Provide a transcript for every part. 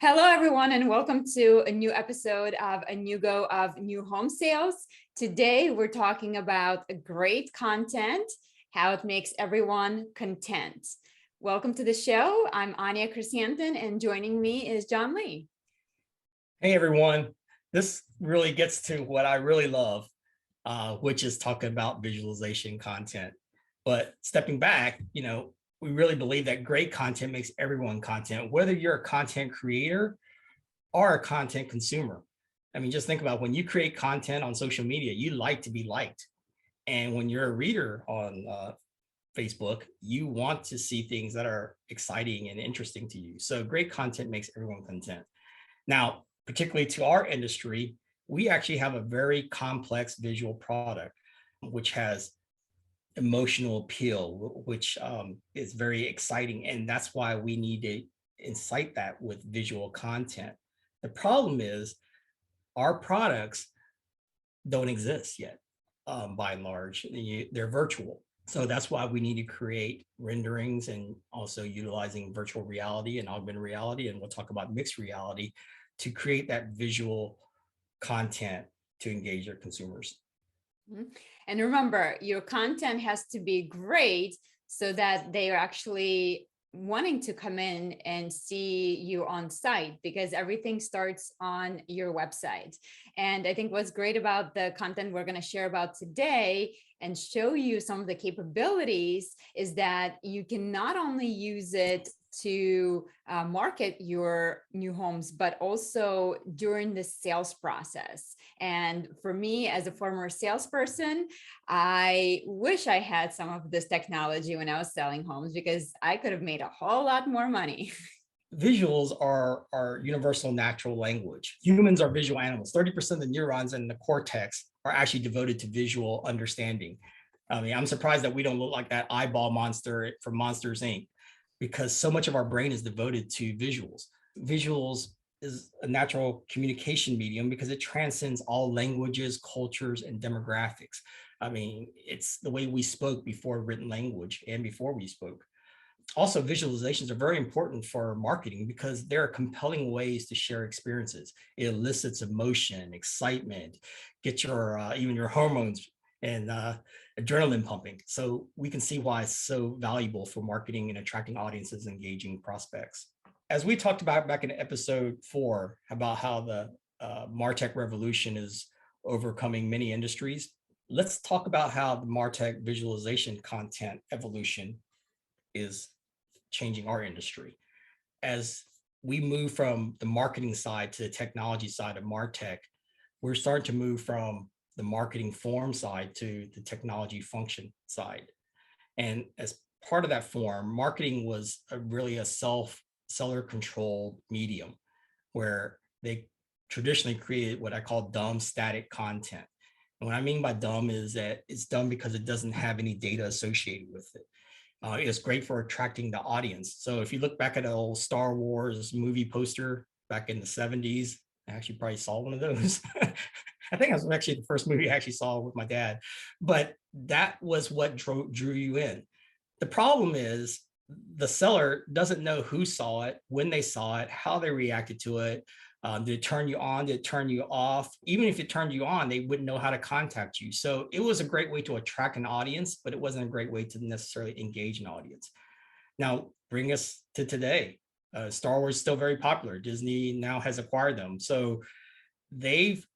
Hello, everyone, and welcome to a new episode of A New Go of New Home Sales. Today, we're talking about great content, how it makes everyone content. Welcome to the show. I'm Anya Chrysanthemum, and joining me is John Lee. Hey, everyone. This really gets to what I really love, which is talking about visualization content. But stepping back, we really believe that great content makes everyone content, whether you're a content creator or a content consumer. I mean, just think about when you create content on social media, you like to be liked. And when you're a reader on Facebook, you want to see things that are exciting and interesting to you. So great content makes everyone content. Now, particularly to our industry, we actually have a very complex visual product, which has emotional appeal, which is very exciting. And that's why we need to incite that with visual content. The problem is our products don't exist yet, by and large. They're virtual. So that's why we need to create renderings and also utilizing virtual reality and augmented reality. And we'll talk about mixed reality to create that visual content to engage your consumers. And remember, your content has to be great so that they are actually wanting to come in and see you on site, because everything starts on your website. And I think what's great about the content we're going to share about today and show you some of the capabilities is that you can not only use it to market your new homes, but also during the sales process. And for me, as a former salesperson, I wish I had some of this technology when I was selling homes, because I could have made a whole lot more money. Visuals are our universal natural language. Humans are visual animals. 30% of the neurons in the cortex are actually devoted to visual understanding. I mean, I'm surprised that we don't look like that eyeball monster from Monsters, Inc., because so much of our brain is devoted to visuals. Visuals is a natural communication medium because it transcends all languages, cultures, and demographics. I mean, it's the way we spoke before written language and before we spoke. Also, visualizations are very important for marketing because they're compelling ways to share experiences. It elicits emotion, excitement, get your even your hormones and adrenaline pumping. So we can see why it's so valuable for marketing and attracting audiences, engaging prospects. As we talked about back in episode 4 about how the MarTech revolution is overcoming many industries, let's talk about how the MarTech visualization content evolution is changing our industry. As we move from the marketing side to the technology side of MarTech, we're starting to move from the marketing form side to the technology function side. And as part of that form, marketing was really a seller controlled medium where they traditionally created what I call dumb static content. And what I mean by dumb is that it's dumb because it doesn't have any data associated with it. It's great for attracting the audience. So if you look back at an old Star Wars movie poster back in the 70s, I actually probably saw one of those. I think it was actually the first movie I actually saw with my dad, but that was what drew you in. The problem is the seller doesn't know who saw it, when they saw it, how they reacted to it. Did it turn you on? Did it turn you off? Even if it turned you on, they wouldn't know how to contact you. So it was a great way to attract an audience, but it wasn't a great way to necessarily engage an audience. Now, bring us to today. Star Wars is still very popular. Disney now has acquired them. So they've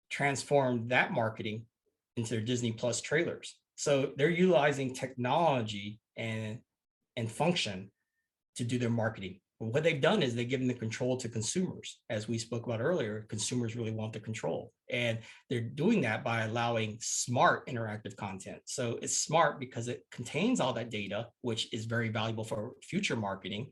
transformed that marketing into their Disney Plus trailers. So they're utilizing technology and function to do their marketing. But what they've done is they've given the control to consumers. As we spoke about earlier, consumers really want the control. And they're doing that by allowing smart interactive content. So it's smart because it contains all that data, which is very valuable for future marketing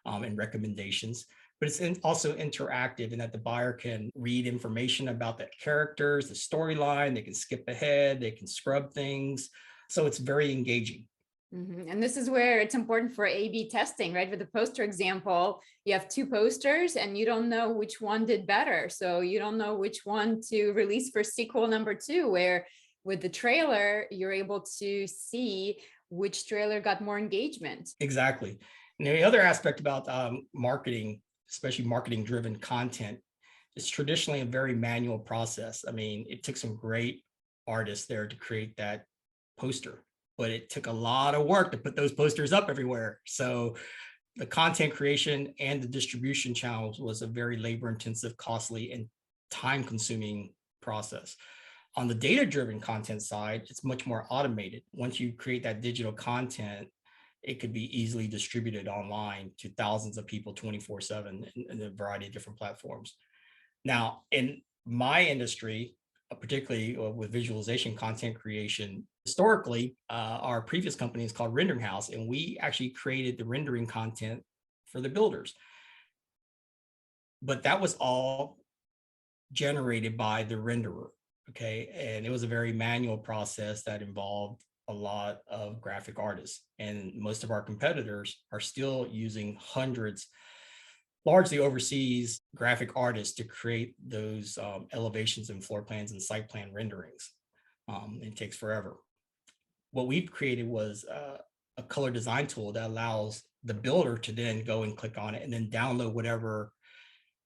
and recommendations. But it's also interactive in that the buyer can read information about the characters, the storyline, they can skip ahead, they can scrub things. So it's very engaging. And this is where it's important for A/B testing, right? With the poster example, you have 2 posters and you don't know which one did better. So you don't know which one to release for sequel number 2, where with the trailer, you're able to see which trailer got more engagement. Exactly. And the other aspect about marketing especially marketing driven content, it's traditionally a very manual process. I mean, it took some great artists there to create that poster, but it took a lot of work to put those posters up everywhere. So the content creation and the distribution channels was a very labor intensive, costly, and time consuming process. On the data driven content side, it's much more automated. Once you create that digital content, it could be easily distributed online to thousands of people 24/7 in a variety of different platforms. Now, in my industry, particularly with visualization content creation, historically, our previous company is called Rendering House, and we actually created the rendering content for the builders. But that was all generated by the renderer, okay? And it was a very manual process that involved a lot of graphic artists. And most of our competitors are still using hundreds, largely overseas graphic artists to create those elevations and floor plans and site plan renderings. It takes forever. What we've created was a color design tool that allows the builder to then go and click on it and then download whatever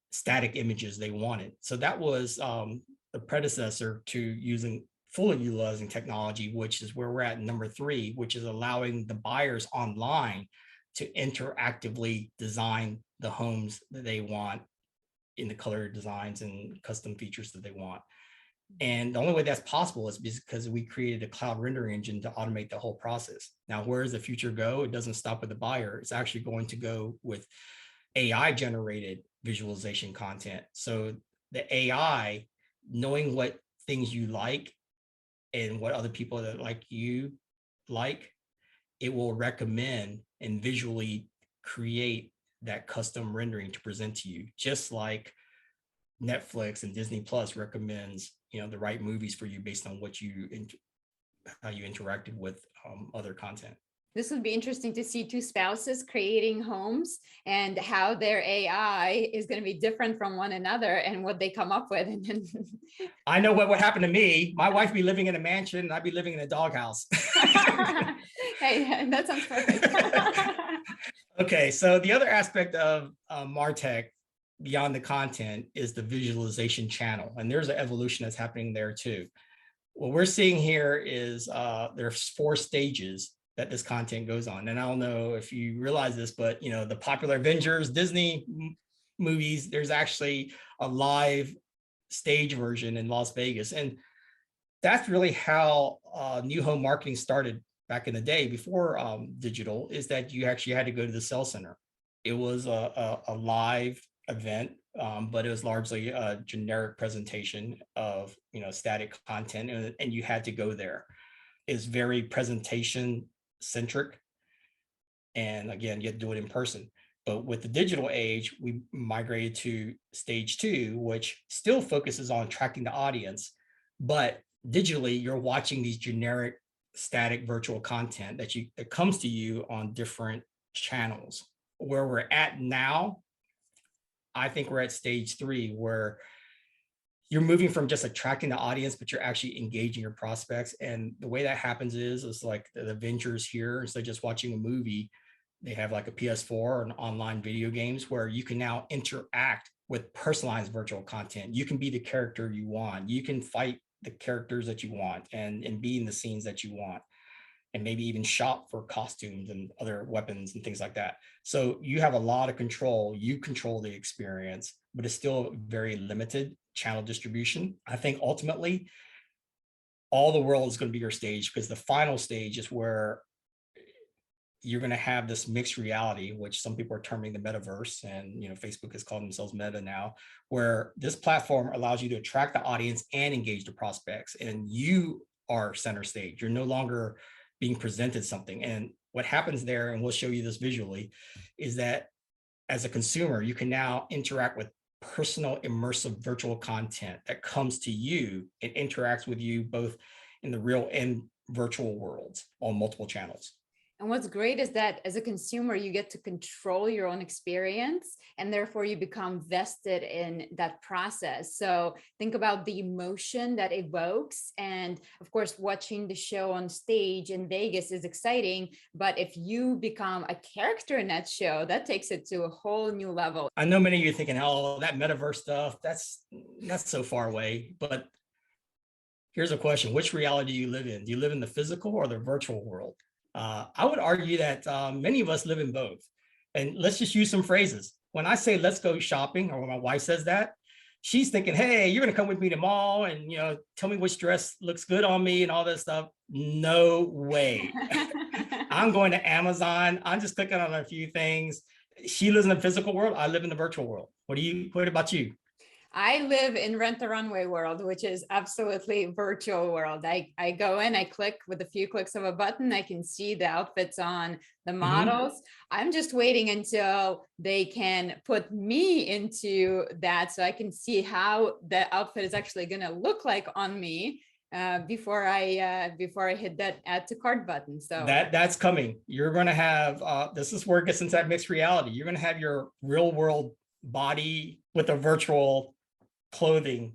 static images they wanted. So that was the predecessor to using fully utilizing technology, which is where we're at number 3, which is allowing the buyers online to interactively design the homes that they want in the color designs and custom features that they want. And the only way that's possible is because we created a cloud rendering engine to automate the whole process. Now, where does the future go? It doesn't stop with the buyer. It's actually going to go with AI generated visualization content. So the AI, knowing what things you like and what other people that like you like, it will recommend and visually create that custom rendering to present to you, just like Netflix and Disney Plus recommends, the right movies for you based on what how you interacted with other content. This would be interesting to see two spouses creating homes and how their AI is going to be different from one another and what they come up with. I know what would happen to me. My wife be living in a mansion and I'd be living in a doghouse. Hey, that sounds perfect. Okay, so the other aspect of MarTech beyond the content is the visualization channel. And there's an evolution that's happening there too. What we're seeing here is there's 4 stages that this content goes on. And I don't know if you realize this, but the popular Avengers, Disney movies, there's actually a live stage version in Las Vegas. And that's really how new home marketing started back in the day before digital, is that you actually had to go to the sales center. It was a live event, but it was largely a generic presentation of static content, and you had to go there. It's very presentation centric, and again, you have to do it in person. But with the digital age, we migrated to stage 2, which still focuses on attracting the audience, but digitally you're watching these generic static virtual content that comes to you on different channels. Where we're at now, I think we're at stage 3, where you're moving from just attracting the audience, but you're actually engaging your prospects. And the way that happens is like the Avengers here, instead of just watching a movie, they have like a PS4 and online video games where you can now interact with personalized virtual content. You can be the character you want. You can fight the characters that you want and be in the scenes that you want, and maybe even shop for costumes and other weapons and things like that. So you have a lot of control. You control the experience, but it's still very limited channel distribution. I think ultimately all the world is going to be your stage, because the final stage is where you're going to have this mixed reality, which some people are terming the metaverse, and Facebook has called themselves Meta now, where this platform allows you to attract the audience and engage the prospects, and you are center stage. You're no longer being presented something. And what happens there, and we'll show you this visually, is that as a consumer, you can now interact with personal immersive virtual content that comes to you and interacts with you both in the real and virtual worlds on multiple channels. And what's great is that as a consumer, you get to control your own experience, and therefore you become vested in that process. So think about the emotion that evokes. And of course, watching the show on stage in Vegas is exciting. But if you become a character in that show, that takes it to a whole new level. I know many of you are thinking, oh, that metaverse stuff, that's so far away. But here's a question: which reality do you live in? Do you live in the physical or the virtual world? I would argue that many of us live in both. And let's just use some phrases. When I say let's go shopping, or when my wife says that, she's thinking, hey, you're going to come with me to the mall and tell me which dress looks good on me and all that stuff. No way. I'm going to Amazon. I'm just clicking on a few things. She lives in the physical world. I live in the virtual world. What about you? I live in Rent the Runway world, which is absolutely virtual world. I go in, I click with a few clicks of a button, I can see the outfits on the models. I'm just waiting until they can put me into that so I can see how the outfit is actually going to look like on me before I hit that add to cart button. So that's coming. You're going to have this is where it gets into that mixed reality. You're going to have your real world body with a virtual clothing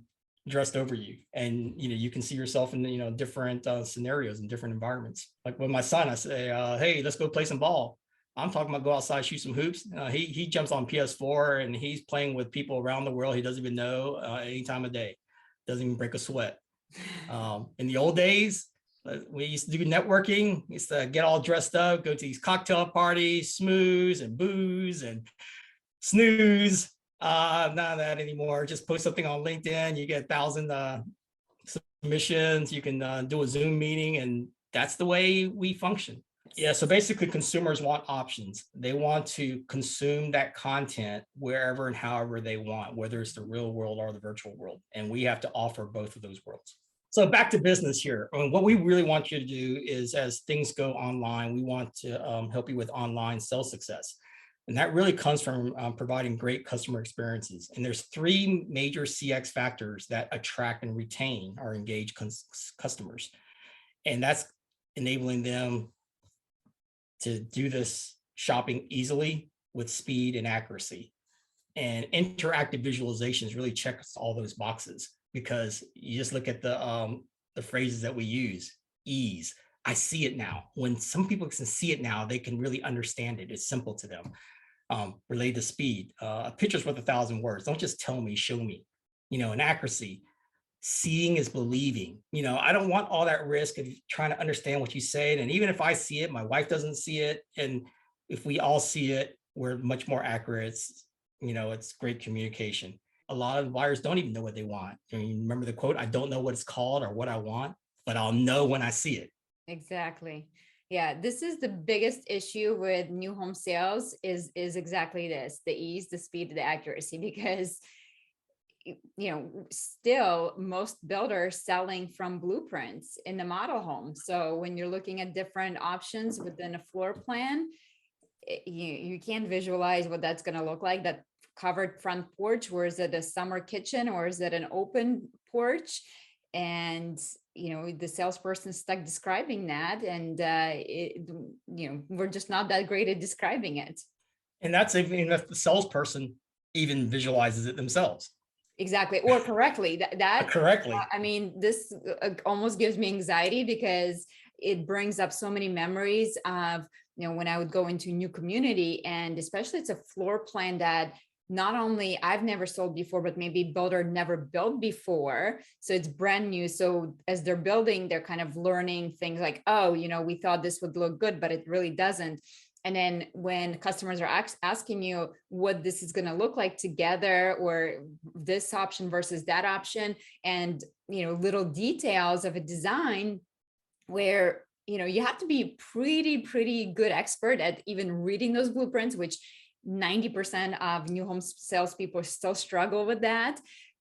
dressed over you, and you can see yourself in different scenarios and different environments. Like with my son, I say, hey, let's go play some ball. I'm talking about go outside, shoot some hoops. He jumps on PS4 and he's playing with people around the world he doesn't even know any time of day. Doesn't even break a sweat. In the old days, we used to do networking. We used to get all dressed up, go to these cocktail parties, smooze and booze and snooze. None of that anymore. Just post something on LinkedIn. You get 1,000 submissions. You can do a Zoom meeting, and that's the way we function. Yeah. So basically, consumers want options. They want to consume that content wherever and however they want, whether it's the real world or the virtual world. And we have to offer both of those worlds. So back to business here. I mean, what we really want you to do is, as things go online, we want to help you with online sales success. And that really comes from providing great customer experiences. And there's three major CX factors that attract and retain our engaged customers. And that's enabling them to do this shopping easily with speed and accuracy. And interactive visualizations really checks all those boxes, because you just look at the phrases that we use. Ease. I see it now. When some people can see it now, they can really understand it. It's simple to them. Relate to speed. A picture's worth 1,000 words. Don't just tell me, show me. And accuracy. Seeing is believing. I don't want all that risk of trying to understand what you say. And even if I see it, my wife doesn't see it. And if we all see it, we're much more accurate. It's great communication. A lot of buyers don't even know what they want. Remember the quote, I don't know what it's called or what I want, but I'll know when I see it. Exactly. Yeah, this is the biggest issue with new home sales is exactly this, the ease, the speed, the accuracy, because still most builders selling from blueprints in the model home. So when you're looking at different options within a floor plan, you can't visualize what that's going to look like. That covered front porch, or is it a summer kitchen, or is it an open porch? And the salesperson is stuck describing that, and we're just not that great at describing it. And that's even if the salesperson even visualizes it themselves. Exactly, or correctly. That correctly. I mean, this almost gives me anxiety, because it brings up so many memories of when I would go into a new community, and especially it's a floor plan that not only I've never sold before, but maybe builder never built before. So it's brand new. So as they're building, they're kind of learning things like, oh, we thought this would look good, but it really doesn't. And then when customers are asking you what this is going to look like together, or this option versus that option, and little details of a design where you have to be pretty good expert at even reading those blueprints, which 90% of new home salespeople still struggle with that.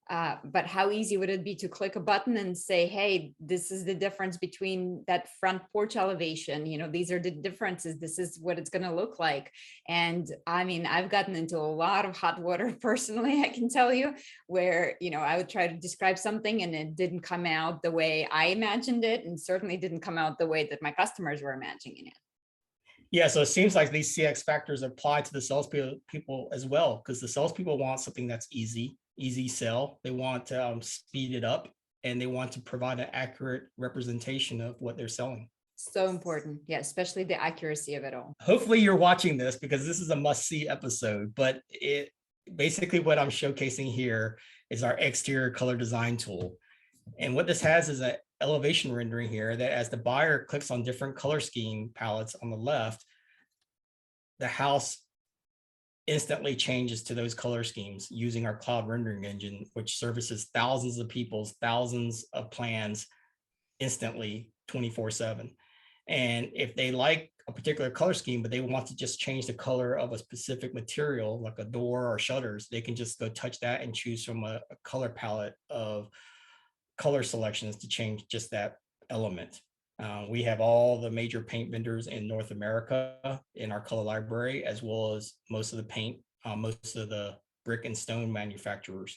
But how easy would it be to click a button and say, hey, this is the difference between that front porch elevation. These are the differences. This is what it's going to look like. And I mean, I've gotten into a lot of hot water personally, I can tell you, where, I would try to describe something and it didn't come out the way I imagined it, and certainly didn't come out the way that my customers were imagining it. Yeah, so it seems like these CX factors apply to the salespeople people as well, because the salespeople want something that's easy sell. They want to speed it up, and they want to provide an accurate representation of what they're selling. So important. Yeah, especially the accuracy of it all. Hopefully you're watching this because this is a must-see episode, but it basically what I'm showcasing here is our exterior color design tool. And what this has is an elevation rendering here that as the buyer clicks on different color scheme palettes on the left, the house instantly changes to those color schemes using our cloud rendering engine, which services thousands of people's thousands of plans instantly 24/7. And if they like a particular color scheme, but they want to just change the color of a specific material, like a door or shutters, they can just go touch that and choose from a color palette of color selections to change just that element. We have all the major paint vendors in North America in our color library, as well as most of the paint, most of the brick and stone manufacturers.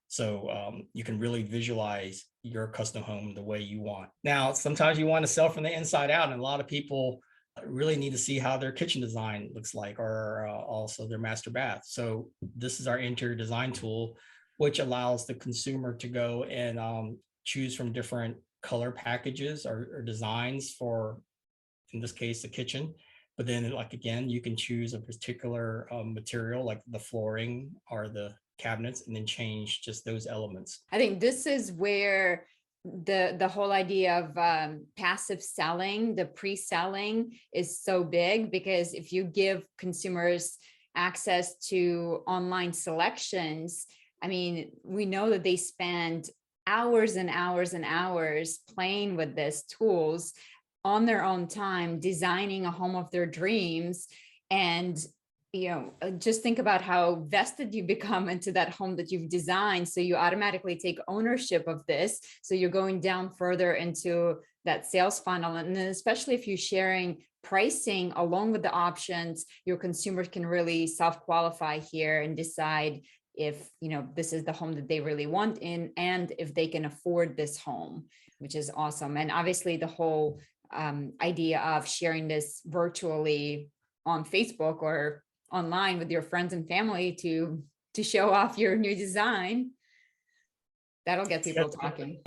So you can really visualize your custom home the way you want. Now, sometimes you want to sell from the inside out, and a lot of people really need to see how their kitchen design looks like, or also their master bath. So this is our interior design tool, which allows the consumer to go and choose from different color packages or designs for, in this case, the kitchen. But then, like, again, you can choose a particular material, like the flooring or the cabinets, and then change just those elements. I think this is where the whole idea of passive selling, the pre-selling, is so big, because if you give consumers access to online selections, I mean, we know that they spend hours and hours and hours playing with these tools on their own time, designing a home of their dreams. And just think about how vested you become into that home that you've designed. So you automatically take ownership of this. So you're going down further into that sales funnel. And then especially if you're sharing pricing along with the options, your consumers can really self-qualify here and decide if this is the home that they really want in, and if they can afford this home, which is awesome. And obviously the whole idea of sharing this virtually on Facebook or online with your friends and family to show off your new design, that'll get people talking.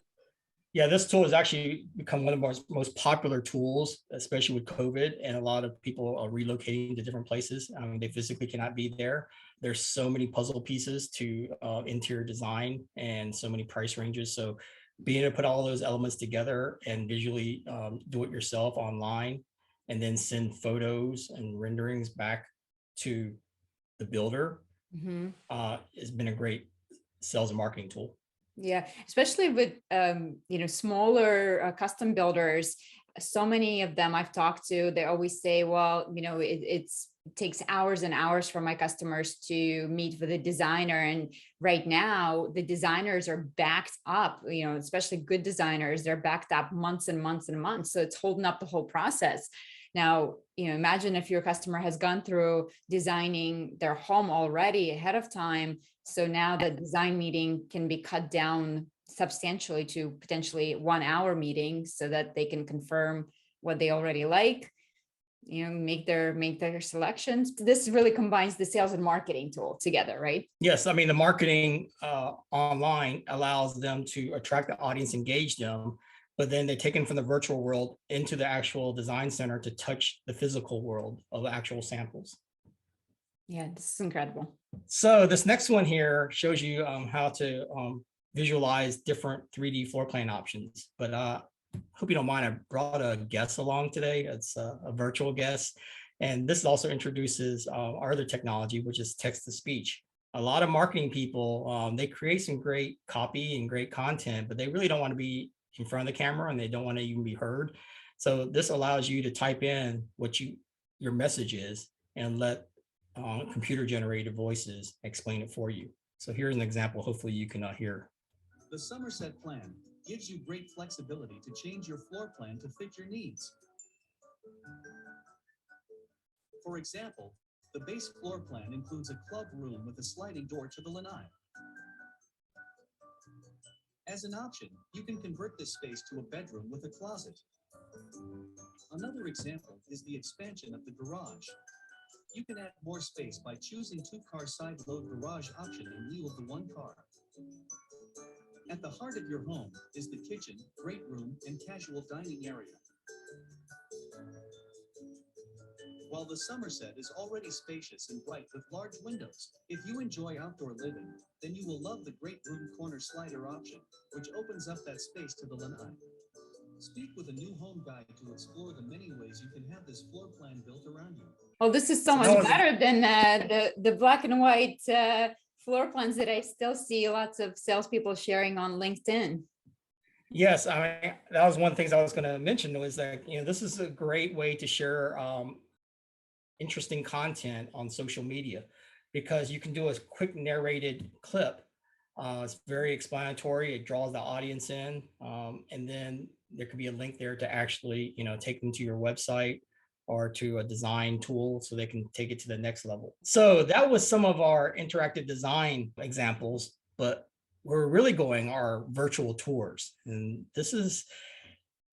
Yeah, this tool has actually become one of our most popular tools, especially with COVID, and a lot of people are relocating to different places. I mean, they physically cannot be there. There's so many puzzle pieces to interior design and so many price ranges. So being able to put all those elements together and visually do it yourself online, and then send photos and renderings back to the builder has been a great sales and marketing tool. Yeah, especially with smaller custom builders. So many of them I've talked to, they always say, well, it takes hours and hours for my customers to meet with a designer. And right now the designers are backed up, especially good designers, they're backed up months and months and months. So it's holding up the whole process. Now, imagine if your customer has gone through designing their home already ahead of time. So now the design meeting can be cut down substantially to potentially 1 hour meeting, so that they can confirm what they already like, make their selections. This really combines the sales and marketing tool together, right? Yes, I mean, the marketing online allows them to attract the audience, engage them, but then they take them from the virtual world into the actual design center to touch the physical world of actual samples. Yeah, this is incredible. So this next one here shows you how to visualize different 3D floor plan options. But hope you don't mind, I brought a guest along today. It's a virtual guest. And this also introduces our other technology, which is text to speech. A lot of marketing people, they create some great copy and great content, but they really don't want to be in front of the camera, and they don't want to even be heard. So this allows you to type in what your message is and let computer generated voices explain it for you. So here's an example. Hopefully you can hear. The Somerset plan gives you great flexibility to change your floor plan to fit your needs. For example, the base floor plan includes a club room with a sliding door to the lanai. As an option, you can convert this space to a bedroom with a closet, Another example is the expansion of the garage. You can add more space by choosing two-car side load garage option in lieu of the one car. At the heart of your home is the kitchen, great room, and casual dining area. While the Somerset is already spacious and bright with large windows, if you enjoy outdoor living, then you will love the great room corner slider option, which opens up that space to the lanai. Speak with a new home guide to explore the many ways you can have this floor plan built around you. Oh, this is so So much that was a- better than the black and white floor plans that I still see lots of salespeople sharing on LinkedIn. Yes, I mean, that was one of the things I was going to mention was that, this is a great way to share interesting content on social media because you can do a quick narrated clip. It's very explanatory. It draws the audience in, and then there could be a link there to actually, take them to your website or to a design tool so they can take it to the next level. So that was some of our interactive design examples, but we're really going our virtual tours. And this is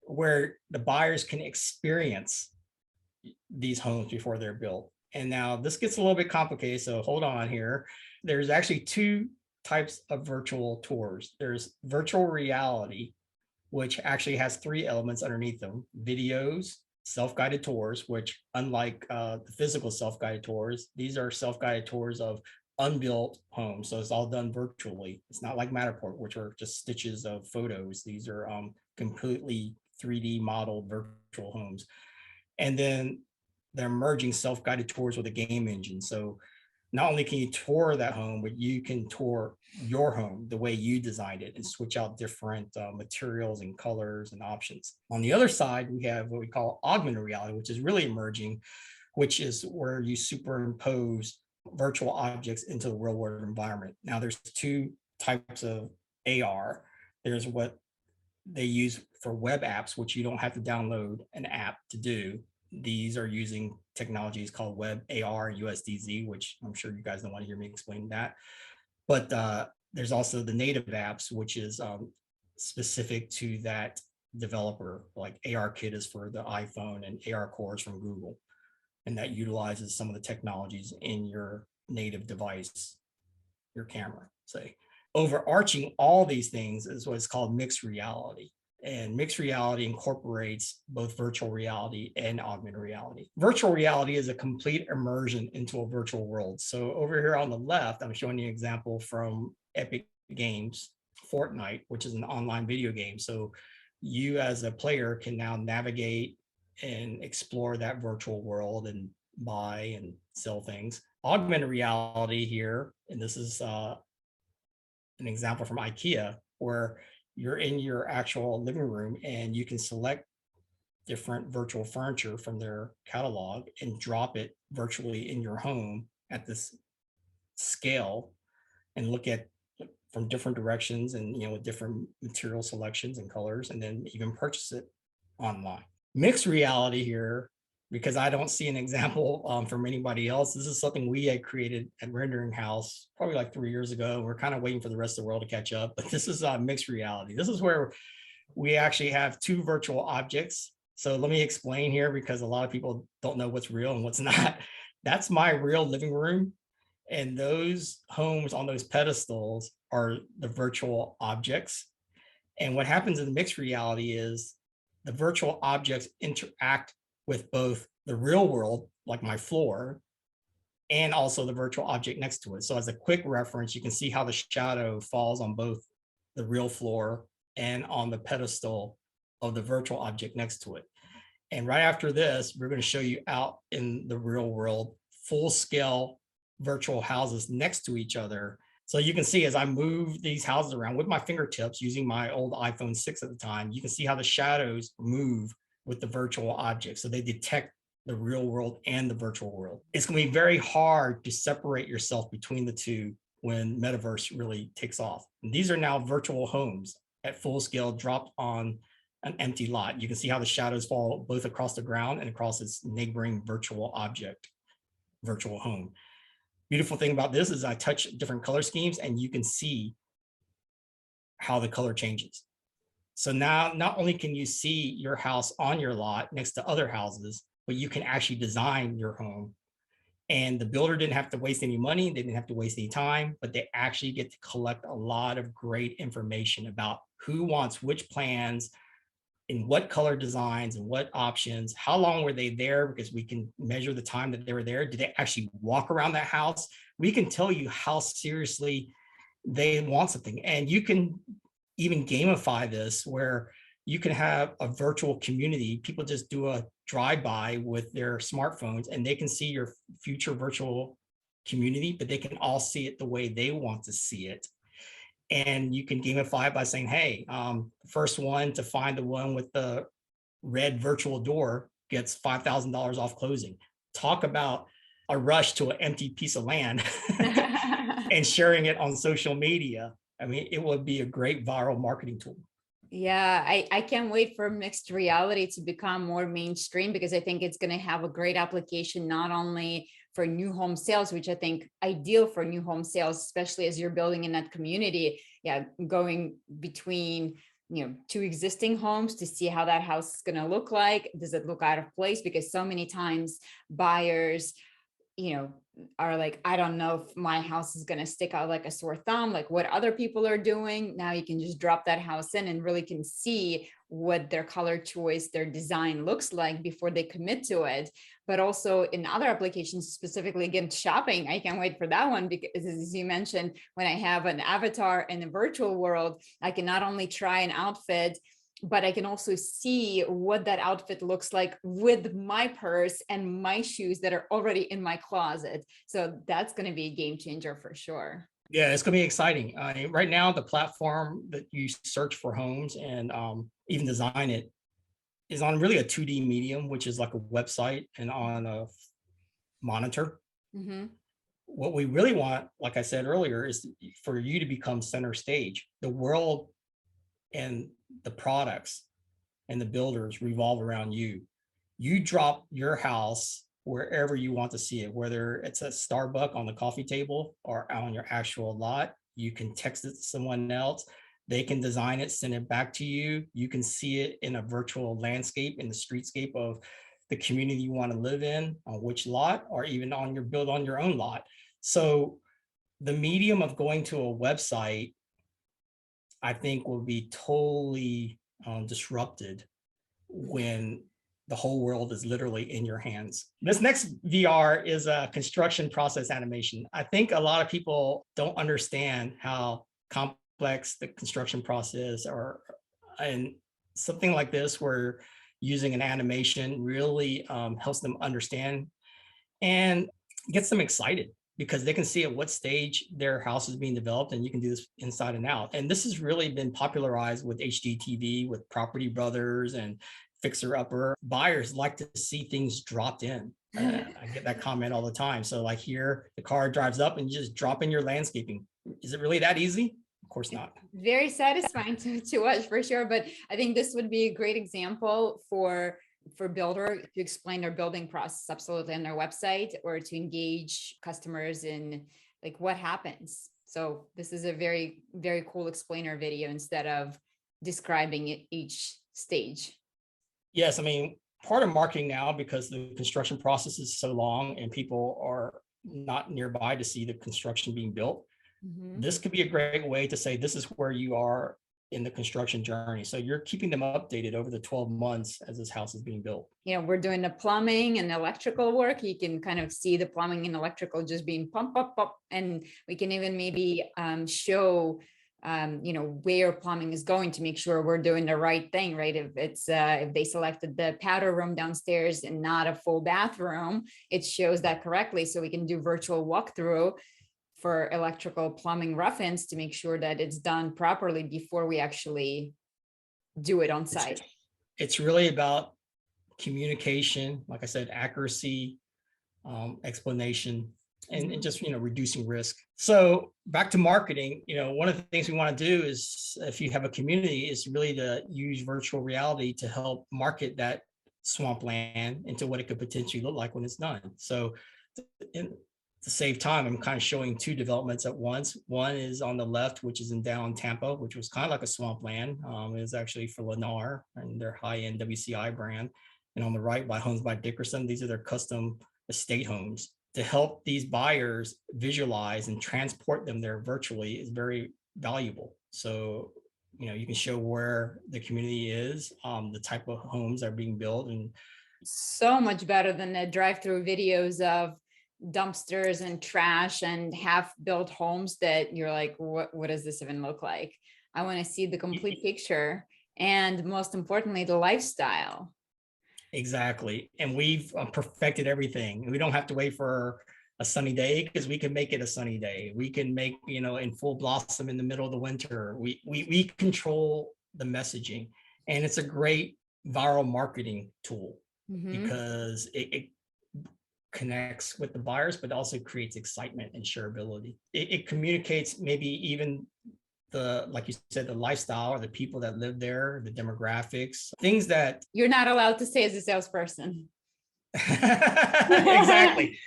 where the buyers can experience these homes before they're built. And now this gets a little bit complicated, so hold on here. There's actually two types of virtual tours. There's virtual reality, which actually has three elements underneath them: videos, self-guided tours, which unlike the physical self-guided tours, these are self-guided tours of unbuilt homes. So it's all done virtually. It's not like Matterport, which are just stitches of photos. These are completely 3D modeled virtual homes. And then they're merging self-guided tours with a game engine. So not only can you tour that home, but you can tour your home the way you designed it and switch out different materials and colors and options. On the other side, we have what we call augmented reality, which is really emerging, which is where you superimpose virtual objects into the real world environment. Now there's two types of AR. There's what they use for web apps, which you don't have to download an app to do. These are using technologies called Web AR and USDZ, which I'm sure you guys don't want to hear me explain that. But there's also the native apps, which is specific to that developer, like ARKit is for the iPhone and ARCore is from Google. And that utilizes some of the technologies in your native device, your camera, say. Overarching all these things is what's called mixed reality. And mixed reality incorporates both virtual reality and augmented reality. Virtual reality is a complete immersion into a virtual world. So over here on the left, I'm showing you an example from Epic Games, Fortnite, which is an online video game. So you as a player can now navigate and explore that virtual world and buy and sell things. Augmented reality here, and this is an example from IKEA, where you're in your actual living room and you can select different virtual furniture from their catalog and drop it virtually in your home at this scale and look at from different directions and with different material selections and colors, and then even purchase it online. Mixed reality here, because I don't see an example from anybody else. This is something we had created at Rendering House probably like 3 years ago. We're kind of waiting for the rest of the world to catch up, but this is mixed reality. This is where we actually have two virtual objects. So let me explain here, because a lot of people don't know what's real and what's not. That's my real living room. And those homes on those pedestals are the virtual objects. And what happens in mixed reality is the virtual objects interact with both the real world, like my floor, and also the virtual object next to it. So as a quick reference, you can see how the shadow falls on both the real floor and on the pedestal of the virtual object next to it. And right after this, we're going to show you out in the real world, full scale virtual houses next to each other. So you can see as I move these houses around with my fingertips using my old iPhone 6 at the time, you can see how the shadows move with the virtual objects. So they detect the real world and the virtual world. It's going to be very hard to separate yourself between the two when metaverse really takes off. And these are now virtual homes at full scale dropped on an empty lot. You can see how the shadows fall both across the ground and across its neighboring virtual object, virtual home. Beautiful thing about this is I touch different color schemes and you can see how the color changes. So now not only can you see your house on your lot next to other houses, but you can actually design your home. And the builder didn't have to waste any money, they didn't have to waste any time, but they actually get to collect a lot of great information about who wants which plans, in what color designs and what options, how long were they there, because we can measure the time that they were there. Did they actually walk around that house? We can tell you how seriously they want something. And you can even gamify this where you can have a virtual community. People just do a drive-by with their smartphones and they can see your future virtual community, but they can all see it the way they want to see it. And you can gamify it by saying, hey, first one to find the one with the red virtual door gets $5,000 off closing. Talk about a rush to an empty piece of land and sharing it on social media. I mean, it would be a great viral marketing tool. Yeah, I can't wait for mixed reality to become more mainstream, because I think it's going to have a great application, not only for new home sales, which I think ideal for new home sales, especially as you're building in that community. Yeah, going between, two existing homes to see how that house is going to look like. Does it look out of place? Because so many times buyers, are like, I don't know if my house is going to stick out like a sore thumb, like what other people are doing. Now you can just drop that house in and really can see what their color choice, their design looks like before they commit to it. But also in other applications, specifically again, shopping, I can't wait for that one, because as you mentioned, when I have an avatar in the virtual world, I can not only try an outfit, but I can also see what that outfit looks like with my purse and my shoes that are already in my closet. So that's going to be a game changer for sure. Yeah, it's going to be exciting. Right now, the platform that you search for homes and even design it is on really a 2D medium, which is like a website and on a monitor. Mm-hmm. What we really want, like I said earlier, is for you to become center stage. The world and the products and the builders revolve around you. You drop your house wherever you want to see it, whether it's a Starbucks on the coffee table or on your actual lot. You can text it to someone else. They can design it, send it back to you. You can see it in a virtual landscape, in the streetscape of the community you want to live in, on which lot, or even on your build on your own lot. So the medium of going to a website, I think, will be totally disrupted when the whole world is literally in your hands. This next VR is a construction process animation. I think a lot of people don't understand how complex the construction process are, and something like this where using an animation really helps them understand and gets them excited, because they can see at what stage their house is being developed, and you can do this inside and out. And this has really been popularized with HGTV, with Property Brothers and Fixer Upper. Buyers like to see things dropped in. I get that comment all the time. So like here, the car drives up and you just drop in your landscaping. Is it really that easy? Of course not. Very satisfying to watch for sure. But I think this would be a great example for builder to explain their building process absolutely on their website, or to engage customers in like what happens. So this is a very, very cool explainer video instead of describing each stage. Yes, I mean, part of marketing now, because the construction process is so long and people are not nearby to see the construction being built, this could be a great way to say, this is where you are in the construction journey. So you're keeping them updated over the 12 months as this house is being built. We're doing the plumbing and electrical work. You can kind of see the plumbing and electrical just being pump up, and we can even maybe show where plumbing is going to make sure we're doing the right thing, right? If it's if they selected the powder room downstairs and not a full bathroom, it shows that correctly. So we can do virtual walkthrough for electrical plumbing rough-ins to make sure that it's done properly before we actually do it on site. It's really about communication, like I said, accuracy, explanation, and just reducing risk. So back to marketing, one of the things we want to do is, if you have a community, is really to use virtual reality to help market that swampland into what it could potentially look like when it's done. So to save time, I'm kind of showing two developments at once. One is on the left, which is in down Tampa, which was kind of like a swampland. It was actually for Lennar and their high-end WCI brand. And on the right, by Homes by Dickerson, these are their custom estate homes. To help these buyers visualize and transport them there virtually is very valuable. So, you can show where the community is, the type of homes that are being built, and So much better than the drive-through videos of dumpsters and trash and half-built homes that you're like, what does this even look like? I want to see the complete picture, and most importantly, the lifestyle. exactly. And we've perfected everything. We don't have to wait for a sunny day because we can make it a sunny day. We can make, in full blossom in the middle of the winter. We control the messaging, and it's a great viral marketing tool because it connects with the buyers, but also creates excitement and shareability. It communicates maybe even like you said, the lifestyle or the people that live there, the demographics, things that you're not allowed to say as a salesperson. exactly.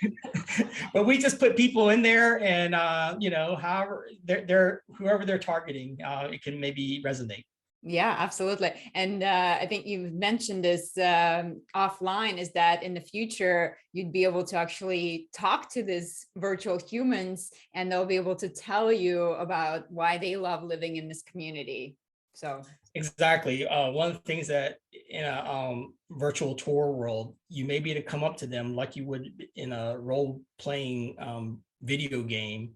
But we just put people in there, and however they're whoever they're targeting, it can maybe resonate. Yeah, absolutely. And I think you mentioned this offline, is that in the future, you'd be able to actually talk to these virtual humans, and they'll be able to tell you about why they love living in this community. So exactly. One of the things that in a virtual tour world, you may be able to come up to them like you would in a role-playing video game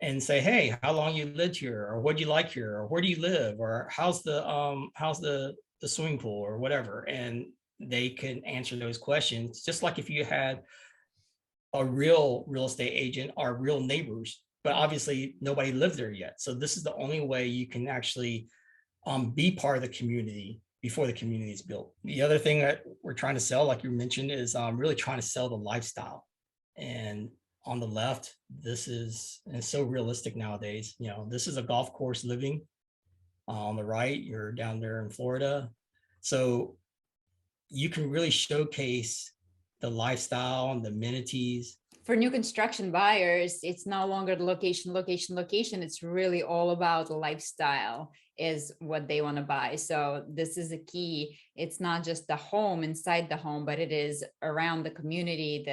and say, hey, how long you lived here, or what do you like here, or where do you live, or how's the swimming pool, or whatever. And they can answer those questions just like if you had a real estate agent or real neighbors, but obviously nobody lives there yet. So this is the only way you can actually be part of the community before the community is built. The other thing that we're trying to sell, like you mentioned, is really trying to sell the lifestyle. And on the left, this is, and it's so realistic nowadays, this is a golf course living. On the right, you're down there in Florida. So you can really showcase the lifestyle and the amenities. For new construction buyers, it's no longer the location. It's really all about the lifestyle is what they want to buy. So this is a key. It's not just the home inside the home, but it is around the community,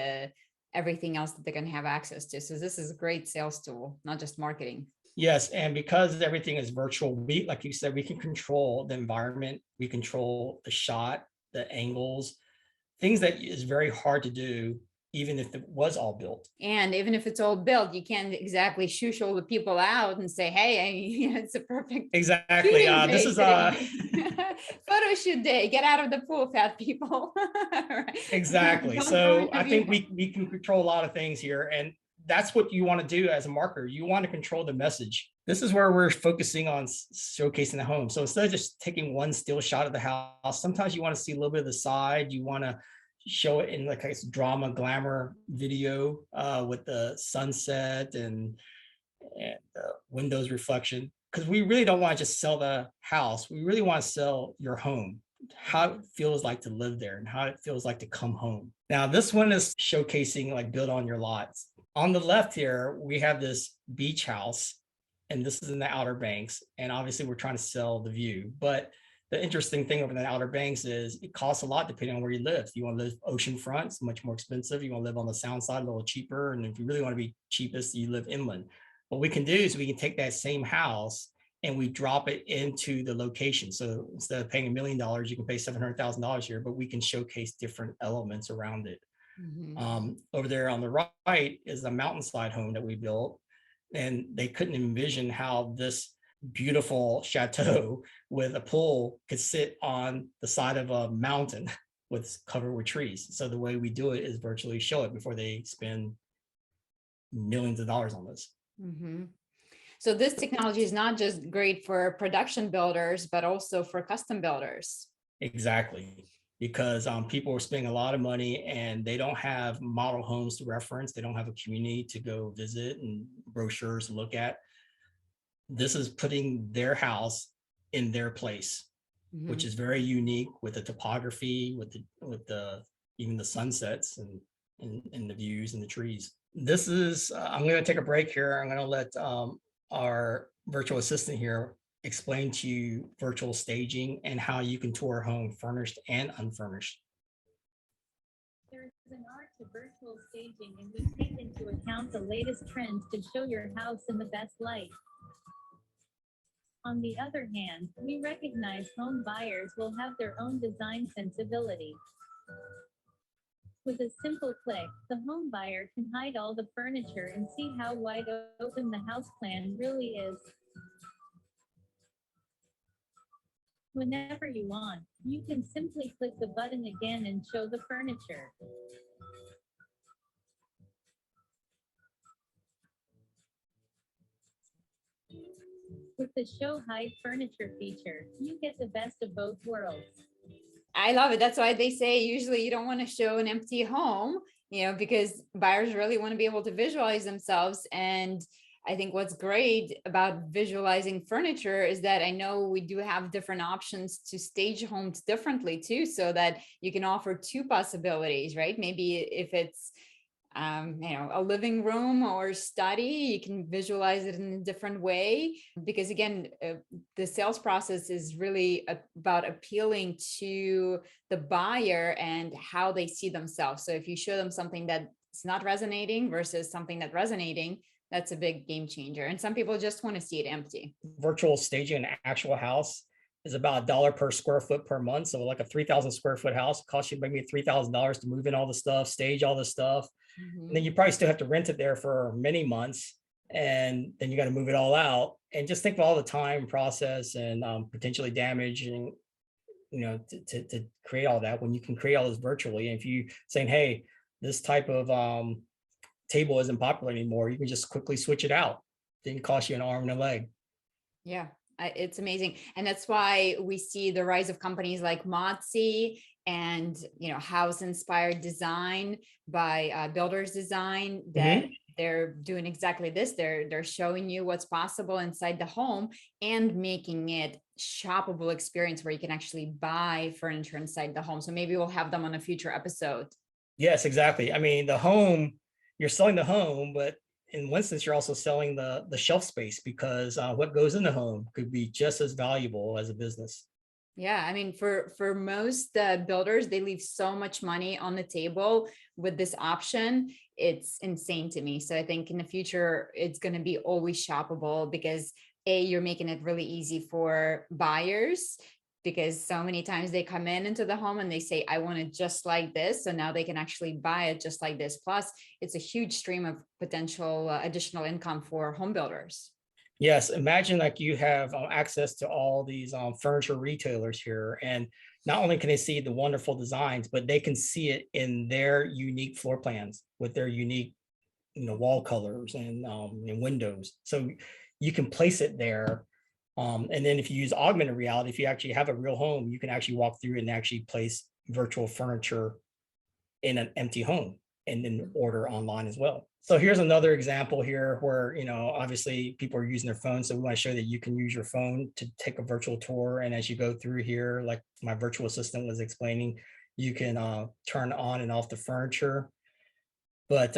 everything else that they're going to have access to. So this is a great sales tool, not just marketing. Yes, and because everything is virtual, like you said, we can control the environment, we control the shot, the angles, things that is very hard to do, even if it was all built. And even if it's all built, you can't exactly shush all the people out and say, hey, it's a perfect exactly. This is a photo shoot day. Get out of the pool, fat people. exactly. So I think we can control a lot of things here, and that's what you want to do as a marketer. You want to control the message. This is where we're focusing on showcasing the home. So instead of just taking one still shot of the house, sometimes you want to see a little bit of the side. You want to show it in like a drama glamour video with the sunset and windows reflection, because we really don't want to just sell the house. We really want to sell your home, how it feels like to live there and how it feels like to come home. Now this one is showcasing like build on your lots. On the left here, we have this beach house, and this is in the Outer Banks. And obviously we're trying to sell the view, but the interesting thing over the Outer Banks is it costs a lot depending on where you live. If you want to live oceanfront, it's much more expensive. You want to live on the sound side, a little cheaper. And if you really want to be cheapest, you live inland. What we can do is we can take that same house and we drop it into the location. So instead of paying $1 million, you can pay $700,000 here, but we can showcase different elements around it. Over there on the right is a mountainside home that we built, and they couldn't envision how this beautiful chateau with a pool could sit on the side of a mountain with covered with trees. So the way we do it is virtually show it before they spend millions of dollars on this. So this technology is not just great for production builders, but also for custom builders. Exactly. Because people are spending a lot of money and they don't have model homes to reference. They don't have a community to go visit and brochures to look at. This is putting their house in their place, which is very unique with the topography, with the even the sunsets and the views and the trees. This is, I'm going to take a break here. I'm going to let our virtual assistant here explain to you virtual staging and how you can tour a home furnished and unfurnished. There's an art to virtual staging, and we take into account the latest trends to show your house in the best light. On the other hand, we recognize home buyers will have their own design sensibility. With a simple click, the home buyer can hide all the furniture and see how wide open the house plan really is. Whenever you want, you can simply click the button again and show the furniture. With the Show Hide Furniture feature, you get the best of both worlds. I love it. That's why they say usually you don't want to show an empty home, because buyers really want to be able to visualize themselves. And I think what's great about visualizing furniture is that I know we do have different options to stage homes differently too, so that you can offer two possibilities, right? Maybe if it's a living room or study, you can visualize it in a different way, because again, the sales process is really about appealing to the buyer and how they see themselves. So if you show them something that's not resonating versus something that's resonating, that's a big game changer. And some people just want to see it empty. Virtual staging an actual house is about $1 per square foot per month. So like a 3,000 square foot house costs you maybe $3,000 to move in all the stuff, stage all the stuff. And then you probably still have to rent it there for many months. And then you got to move it all out. And just think of all the time, process, and potentially damage, and to create all that, when you can create all this virtually. And if you saying, hey, this type of table isn't popular anymore, you can just quickly switch it out. Didn't cost you an arm and a leg. Yeah, it's amazing. And that's why we see the rise of companies like Modsy and, house inspired design by Builders Design, that they're doing exactly this. They're showing you what's possible inside the home and making it shoppable experience where you can actually buy furniture inside the home. So maybe we'll have them on a future episode. Yes, exactly. I mean, the home, you're selling the home, but in one sense, you're also selling the shelf space, because what goes in the home could be just as valuable as a business. Yeah, I mean, for most builders, they leave so much money on the table with this option. It's insane to me. So I think in the future, it's going to be always shoppable, because you're making it really easy for buyers, because so many times they come into the home and they say, I want it just like this. So now they can actually buy it just like this. Plus, it's a huge stream of potential additional income for home builders. Yes, imagine like you have access to all these furniture retailers here, and not only can they see the wonderful designs, but they can see it in their unique floor plans with their unique, wall colors and windows. So you can place it there. And then if you use augmented reality, if you actually have a real home, you can actually walk through and actually place virtual furniture in an empty home and then order online as well. So here's another example here where, obviously people are using their phone. So we want to show that you can use your phone to take a virtual tour. And as you go through here, like my virtual assistant was explaining, you can turn on and off the furniture. But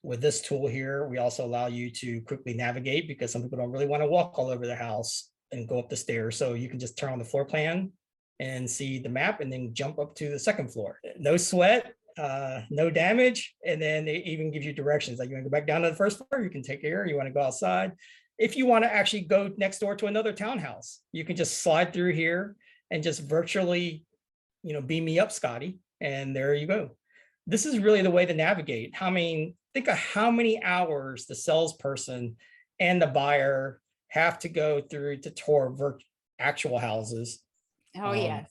with this tool here, we also allow you to quickly navigate, because some people don't really want to walk all over the house and go up the stairs. So you can just turn on the floor plan and see the map and then jump up to the second floor. No sweat. No damage. And then they even give you directions, like you want to go back down to the first floor, you can take care, you want to go outside. If you want to actually go next door to another townhouse, you can just slide through here and just virtually, beam me up, Scotty, and there you go. This is really the way to navigate. Think of how many hours the salesperson and the buyer have to go through to tour actual houses. Oh, yes.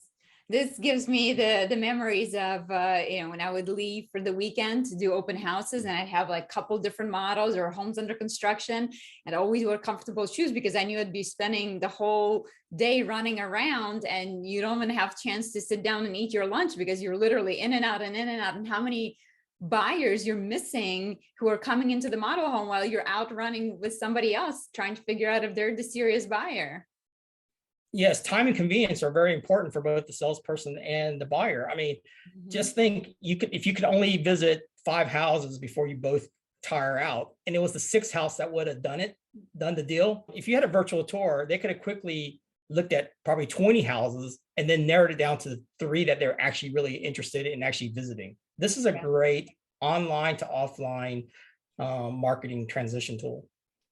This gives me the memories of, when I would leave for the weekend to do open houses, and I'd have like a couple different models or homes under construction, and I always wore comfortable shoes because I knew I'd be spending the whole day running around, and you don't even have a chance to sit down and eat your lunch because you're literally in and out and in and out. And how many buyers you're missing who are coming into the model home while you're out running with somebody else trying to figure out if they're the serious buyer. Yes, time and convenience are very important for both the salesperson and the buyer. I mean, just think, if you could only visit 5 houses before you both tire out. And it was the sixth house that would have done the deal. If you had a virtual tour, they could have quickly looked at probably 20 houses and then narrowed it down to the 3 that they're actually really interested in actually visiting. This is a great online to offline marketing transition tool.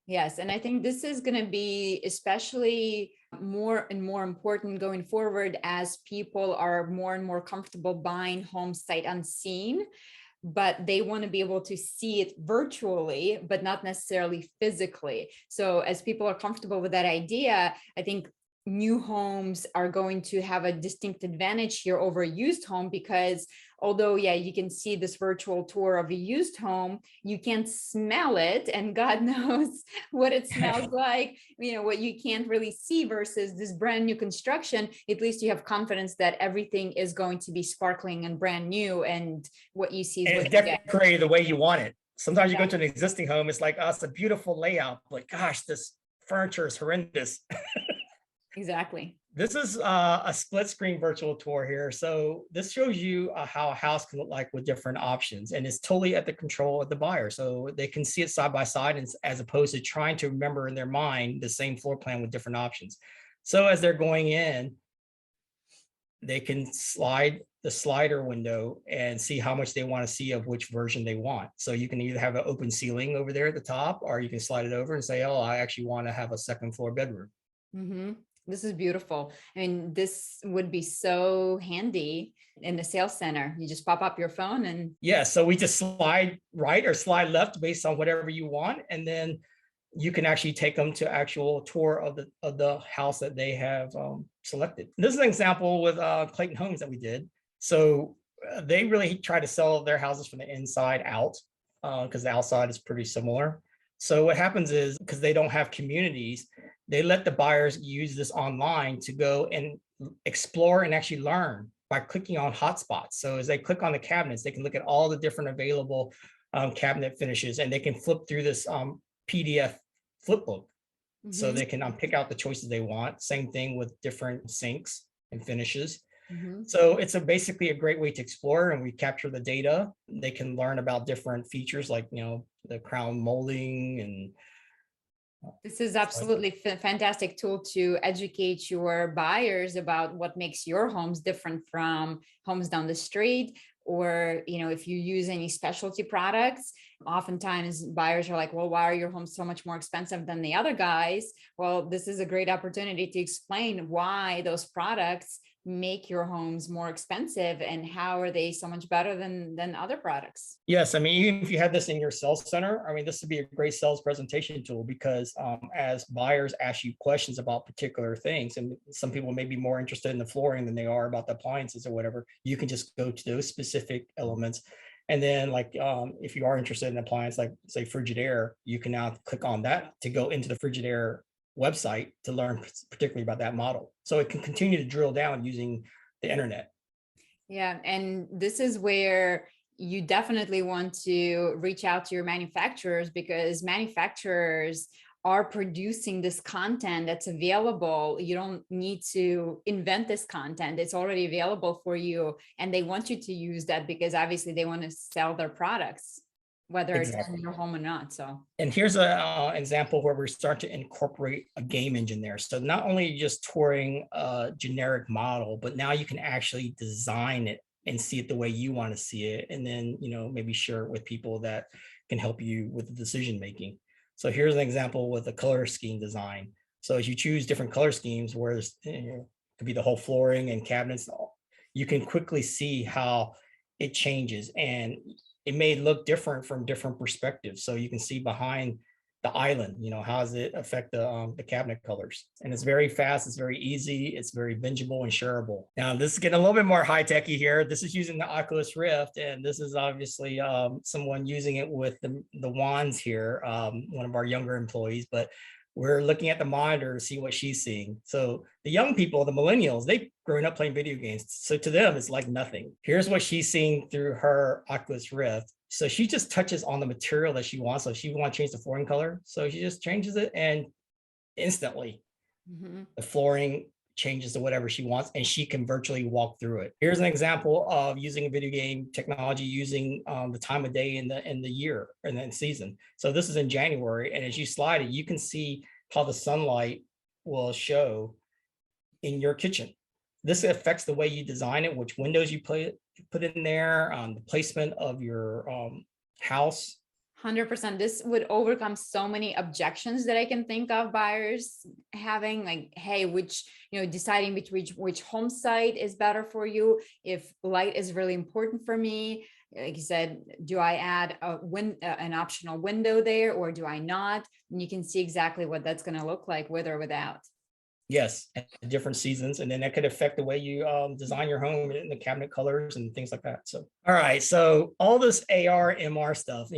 Yes, and I think this is going to be especially more and more important going forward as people are more and more comfortable buying homes sight unseen, but they want to be able to see it virtually, but not necessarily physically. So as people are comfortable with that idea, I think new homes are going to have a distinct advantage here over a used home, because although, yeah, you can see this virtual tour of a used home, you can't smell it, and God knows what it smells like, what you can't really see, versus this brand new construction. At least you have confidence that everything is going to be sparkling and brand new, and what you see is what it's you get. decorated the way you want it. Sometimes you go to an existing home, it's like, oh, it's a beautiful layout, but gosh, this furniture is horrendous. Exactly. This is a split screen virtual tour here. So this shows you how a house can look like with different options, and it's totally at the control of the buyer. So they can see it side by side, and as opposed to trying to remember in their mind the same floor plan with different options. So as they're going in, they can slide the slider window and see how much they want to see of which version they want. So you can either have an open ceiling over there at the top, or you can slide it over and say, oh, I actually want to have a second floor bedroom. Mm-hmm. This is beautiful. I mean, this would be so handy in the sales center. You just pop up your phone and so we just slide right or slide left based on whatever you want, and then you can actually take them to actual tour of the house that they have selected. This is an example with Clayton Homes that we did. So they really try to sell their houses from the inside out, because the outside is pretty similar. So what happens is, because they don't have communities, they let the buyers use this online to go and explore and actually learn by clicking on hotspots. So as they click on the cabinets, they can look at all the different available cabinet finishes, and they can flip through this PDF flip book. Mm-hmm. So they can pick out the choices they want. Same thing with different sinks and finishes. Mm-hmm. So it's basically a great way to explore, and we capture the data. They can learn about different features like, the crown molding, and this is absolutely fantastic tool to educate your buyers about what makes your homes different from homes down the street. Or, if you use any specialty products, oftentimes buyers are like, well, why are your homes so much more expensive than the other guys? Well, this is a great opportunity to explain why those products make your homes more expensive and how are they so much better than other products. Yes, I mean, even if you had this in your sales center, I mean, this would be a great sales presentation tool, because as buyers ask you questions about particular things, and some people may be more interested in the flooring than they are about the appliances or whatever, you can just go to those specific elements. And then if you are interested in an appliance, like say Frigidaire, you can now click on that to go into the Frigidaire website to learn particularly about that model. So it can continue to drill down using the internet. Yeah, and this is where you definitely want to reach out to your manufacturers, because manufacturers are producing this content that's available. You don't need to invent this content. It's already available for you, and they want you to use that because obviously they want to sell their products, whether it's in your home or not. So, and here's an example where we're starting to incorporate a game engine there. So not only just touring a generic model, but now you can actually design it and see it the way you want to see it, and then maybe share it with people that can help you with the decision making. So here's an example with a color scheme design. So as you choose different color schemes, where it could be the whole flooring and cabinets, you can quickly see how it changes, and it may look different from different perspectives. So you can see behind the island, how does it affect the cabinet colors? And it's very fast, it's very easy, it's very bingeable and shareable. Now this is getting a little bit more high-techy here. This is using the Oculus Rift, and this is obviously someone using it with the wands here, one of our younger employees, but we're looking at the monitor to see what she's seeing. So the young people, the millennials, they've grown up playing video games. So to them, it's like nothing. Here's what she's seeing through her Oculus Rift. So she just touches on the material that she wants. So if she wants to change the flooring color, so she just changes it, and instantly the flooring changes to whatever she wants, and she can virtually walk through it. Here's an example of using a video game technology using the time of day in the year and then season. So this is in January, and as you slide it, you can see how the sunlight will show in your kitchen. This affects the way you design it, which windows you put in there, the placement of your house. 100%. This would overcome so many objections that I can think of buyers having, like, hey, deciding between which home site is better for you. If light is really important for me, like you said, do I add an optional window there, or do I not? And you can see exactly what that's going to look like with or without. Yes, at different seasons, and then that could affect the way you design your home and the cabinet colors and things like that. So, all right, so all this AR, MR stuff,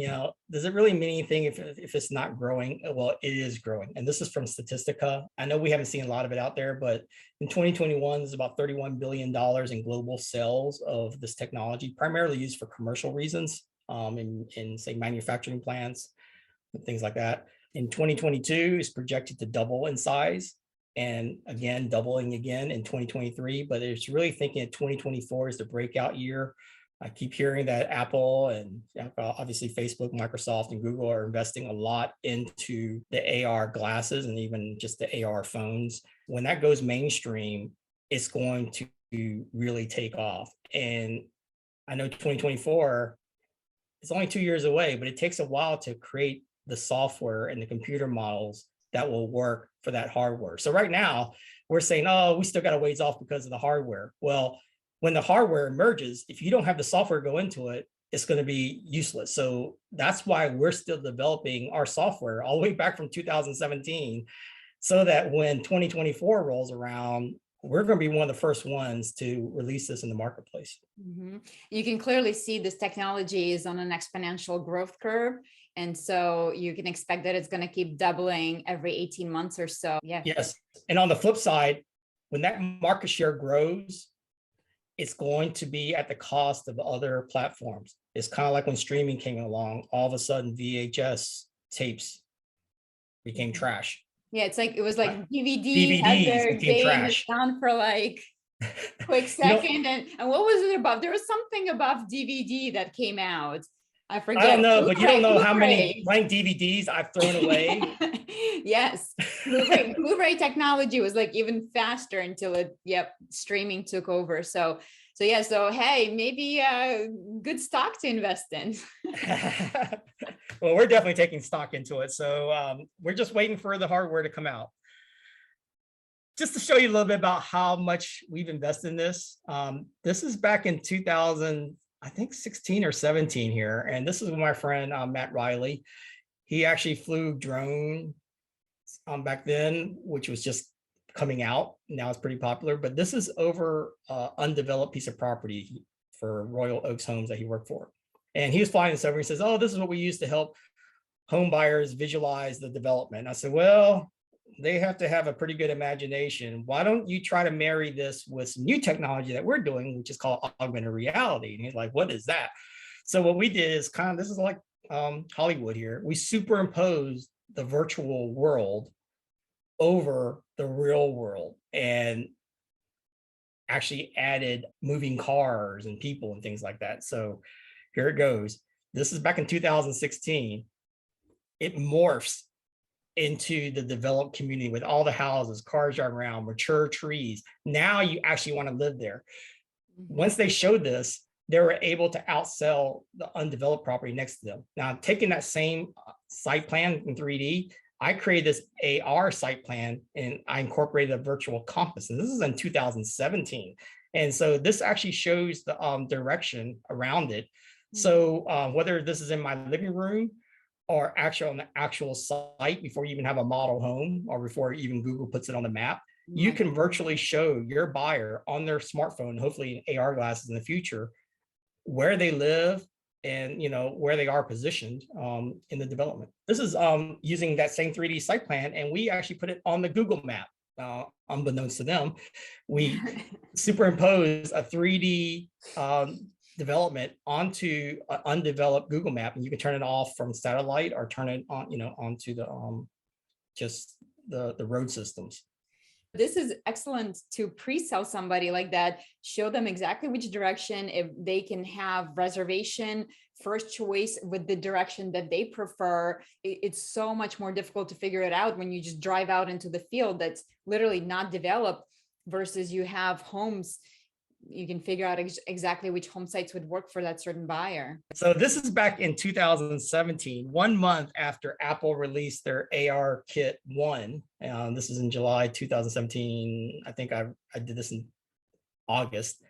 does it really mean anything if it's not growing? Well, it is growing, and this is from Statistica. I know we haven't seen a lot of it out there, but in 2021, there's about $31 billion in global sales of this technology, primarily used for commercial reasons, in say manufacturing plants and things like that. In 2022, it's projected to double in size. And again, doubling again in 2023, but it's really thinking that 2024 is the breakout year. I keep hearing that Apple and obviously Facebook, Microsoft, and Google are investing a lot into the AR glasses and even just the AR phones. When that goes mainstream, it's going to really take off. And I know 2024, it's only 2 years away, but it takes a while to create the software and the computer models that will work for that hardware. So right now we're saying, oh, we still got a ways off because of the hardware. Well, when the hardware emerges, if you don't have the software go into it, it's going to be useless. So that's why we're still developing our software all the way back from 2017, so that when 2024 rolls around, we're going to be one of the first ones to release this in the marketplace. Mm-hmm. You can clearly see this technology is on an exponential growth curve. And so you can expect that it's going to keep doubling every 18 months or so. Yeah. Yes. And on the flip side, when that market share grows, it's going to be at the cost of other platforms. It's kind of like when streaming came along, all of a sudden VHS tapes became trash. Yeah, it was like DVDs had their became day in the trash. sun for like quick second. And what was it about? There was something about DVD that came out. I forget. I don't know, but you don't know how many Blu-ray. blank DVDs I've thrown away. Yes. Blu-ray technology was like even faster until streaming took over. So hey, maybe good stock to invest in. Well, we're definitely taking stock into it. So we're just waiting for the hardware to come out. Just to show you a little bit about how much we've invested in this. This is back in 2000, I think 16 or 17 here. And this is with my friend, Matt Riley. He actually flew drone back then, which was just coming out. Now it's pretty popular, but this is over undeveloped piece of property for Royal Oaks Homes that he worked for. And he was flying this over and he says, oh, this is what we use to help home buyers visualize the development. I said, well, they have to have a pretty good imagination. Why don't you try to marry this with some new technology that we're doing, which is called augmented reality? And he's like, what is that? So what we did is this is like Hollywood here. We superimposed the virtual world over the real world and actually added moving cars and people and things like that. So here it goes. This is back in 2016. It morphs into the developed community with all the houses, cars driving around, mature trees. Now you actually want to live there. Once they showed this, they were able to outsell the undeveloped property next to them. Now, taking that same site plan in 3D, I created this AR site plan and I incorporated a virtual compass. And this is in 2017. And so this actually shows the direction around it. So whether this is in my living room or actually on the actual site before you even have a model home or before even Google puts it on the map, you can virtually show your buyer on their smartphone, hopefully in AR glasses in the future, where they live and where they are positioned in the development. This is using that same 3D site plan, and we actually put it on the Google map. Unbeknownst to them, we superimpose a 3D development onto an undeveloped Google map, and you can turn it off from satellite or turn it on, onto the just the road systems. This is excellent to pre-sell somebody like that, show them exactly which direction, if they can have reservation first choice with the direction that they prefer. It's so much more difficult to figure it out when you just drive out into the field that's literally not developed, versus you have homes, you can figure out exactly which home sites would work for that certain buyer. So this is back in 2017, 1 month after Apple released their AR Kit 1. This is in July 2017. I think I did this in August.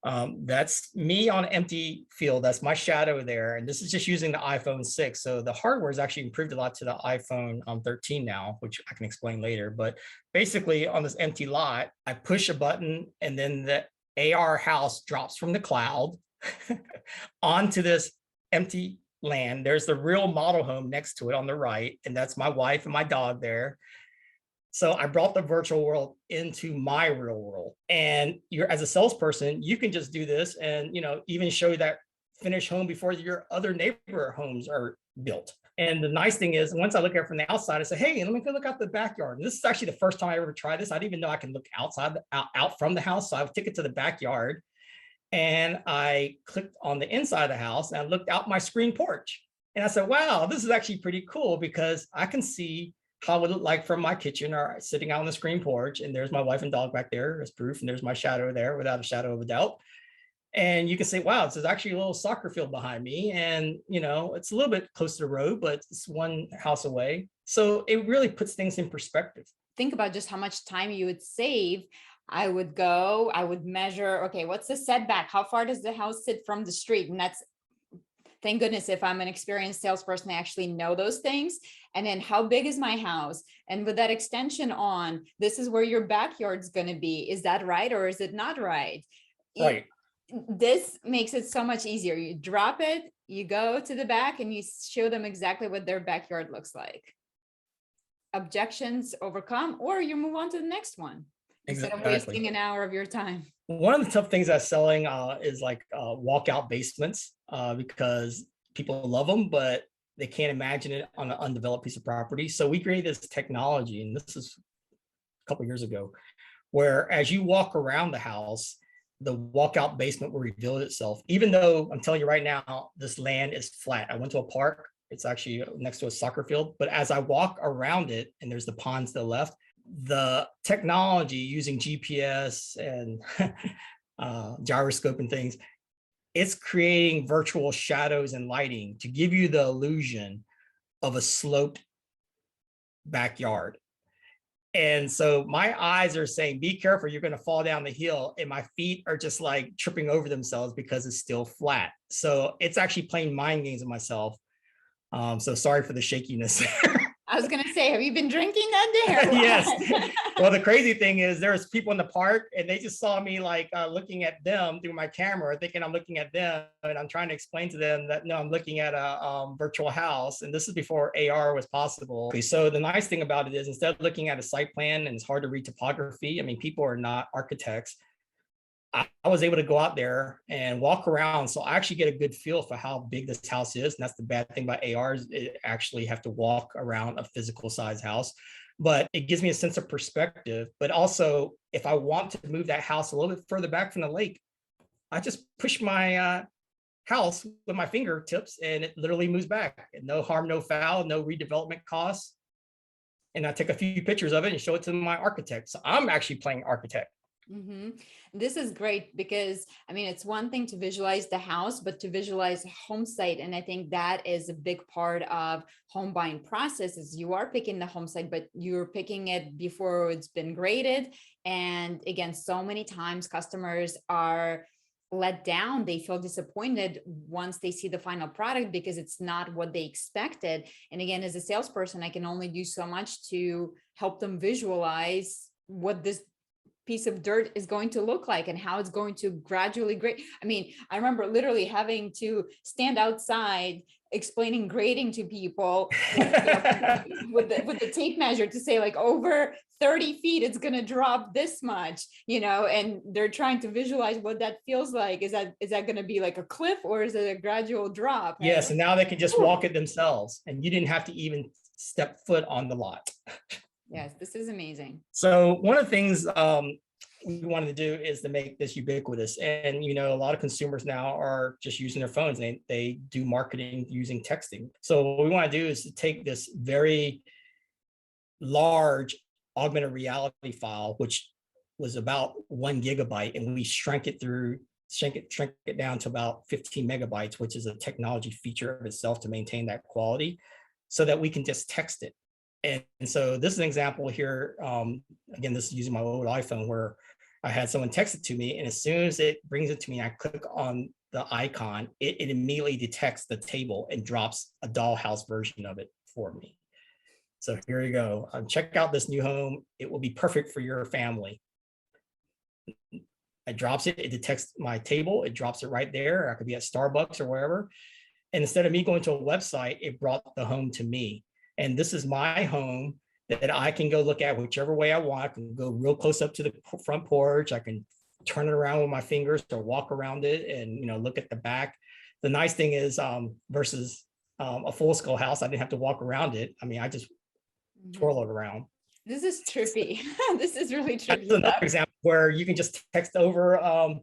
That's me on an empty field. That's my shadow there. And this is just using the iPhone 6. So the hardware has actually improved a lot to the iPhone 13 now, which I can explain later. But basically on this empty lot, I push a button and then the AR house drops from the cloud onto this empty land. There's the real model home next to it on the right. And that's my wife and my dog there. So I brought the virtual world into my real world. And you're, as a salesperson, you can just do this and, even show that finished home before your other neighbor homes are built. And the nice thing is, once I look at it from the outside, I say, hey, let me go look out the backyard. And this is actually the first time I ever tried this. I didn't even know I can look outside, out from the house. So I took it to the backyard and I clicked on the inside of the house and I looked out my screen porch. And I said, wow, this is actually pretty cool because I can see how it would look like from my kitchen or sitting out on the screen porch. And there's my wife and dog back there as proof. And there's my shadow there without a shadow of a doubt. And you can say, wow, there's actually a little soccer field behind me. And, it's a little bit close to the road, but it's one house away. So it really puts things in perspective. Think about just how much time you would save. I would measure, okay, what's the setback? How far does the house sit from the street? And that's, thank goodness, if I'm an experienced salesperson, I actually know those things. And then how big is my house? And with that extension on, this is where your backyard's going to be. Is that right? Or is it not right? Right. This makes it so much easier. You drop it, you go to the back and you show them exactly what their backyard looks like. Objections overcome, or you move on to the next one. Instead of wasting an hour of your time. One of the tough things that's selling is like walkout basements because people love them, but they can't imagine it on an undeveloped piece of property. So we created this technology, and this is a couple of years ago, where as you walk around the house, the walkout basement will reveal itself. Even though I'm telling you right now, this land is flat. I went to a park. It's actually next to a soccer field. But as I walk around it, and there's the ponds to the left, the technology using GPS and gyroscope and things, it's creating virtual shadows and lighting to give you the illusion of a sloped backyard. And so my eyes are saying, be careful, you're going to fall down the hill. And my feet are just like tripping over themselves because it's still flat. So it's actually playing mind games with myself. So sorry for the shakiness. I was going to say, have you been drinking that day? Yes. Well, the crazy thing is there's people in the park and they just saw me like looking at them through my camera, thinking I'm looking at them. And I'm trying to explain to them that, no, I'm looking at a virtual house. And this is before AR was possible. So the nice thing about it is instead of looking at a site plan and it's hard to read topography, I mean, people are not architects. I was able to go out there and walk around. So I actually get a good feel for how big this house is. And that's the bad thing about AR is it actually have to walk around a physical size house, but it gives me a sense of perspective. But also if I want to move that house a little bit further back from the lake, I just push my house with my fingertips and it literally moves back. No harm, no foul, no redevelopment costs. And I take a few pictures of it and show it to my architect. So I'm actually playing architect. Mm-hmm. This is great because, I mean, it's one thing to visualize the house, but to visualize a home site. And I think that is a big part of home buying process is you are picking the home site, but you're picking it before it's been graded. And again, so many times customers are let down. They feel disappointed once they see the final product because it's not what they expected. And again, as a salesperson, I can only do so much to help them visualize what this piece of dirt is going to look like and how it's going to gradually grade. I mean, I remember literally having to stand outside explaining grading to people with the tape measure to say like over 30 feet, it's going to drop this much, and they're trying to visualize what that feels like. Is that going to be like a cliff or is it a gradual drop? Yes. And now they can just walk it themselves and you didn't have to even step foot on the lot. Yes, this is amazing. So one of the things we wanted to do is to make this ubiquitous. And, you know, a lot of consumers now are just using their phones. They do marketing using texting. So what we want to do is to take this very large augmented reality file, which was about 1 gigabyte, and we shrink it down to about 15 megabytes, which is a technology feature of itself to maintain that quality, so that we can just text it. And so this is an example here. Again, this is using my old iPhone, where I had someone text it to me, and as soon as it brings it to me, I click on the icon, it immediately detects the table and drops a dollhouse version of it for me. So here you go. Check out this new home. It will be perfect for your family. It drops it. It detects my table. It drops it right there. I could be at Starbucks or wherever. And instead of me going to a website, it brought the home to me. And this is my home that I can go look at whichever way I want. I can go real close up to the front porch. I can turn it around with my fingers or walk around it and, you know, look at the back. The nice thing is versus a full scale house, I didn't have to walk around it. I mean, I just twirl it around. This is trippy. This is really trippy. That's another example where you can just text over a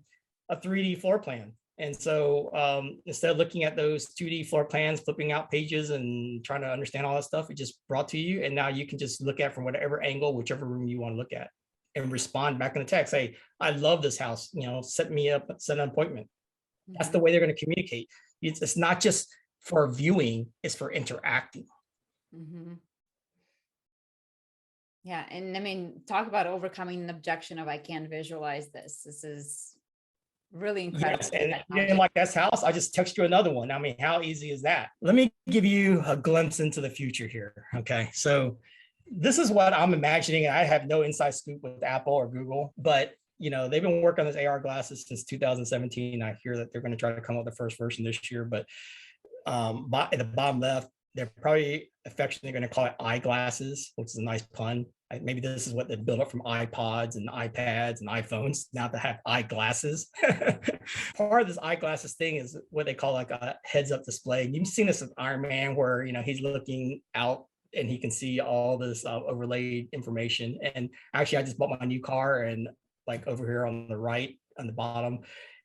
3D floor plan. And so instead of looking at those 2D floor plans, flipping out pages and trying to understand all that stuff, it just brought to you. And now you can just look at from whatever angle, whichever room you want to look at, and respond back in the text. Say, I love this house, you know, set me up, set an appointment. That's the way they're going to communicate. It's not just for viewing, it's for interacting. Yeah, and I mean, talk about overcoming an objection of I can't visualize this. This is really incredible. Yes, and you didn't like this house, I just text you another one. I mean, how easy is that? Let me give you a glimpse into the future here. Okay, so this is what I'm imagining. I have no inside scoop with Apple or Google, but you know, they've been working on this AR glasses since 2017. I hear that they're going to try to come up with the first version this year, but at the bottom left, they're probably affectionately going to call it eyeglasses, which is a nice pun. Maybe this is what they built up from iPods and iPads and iPhones now to have eyeglasses. Part of this eyeglasses thing is what they call like a heads-up display. You've seen this with Iron Man, where you know he's looking out and he can see all this overlaid information. And actually, I just bought my new car, and like over here on the right, on the bottom,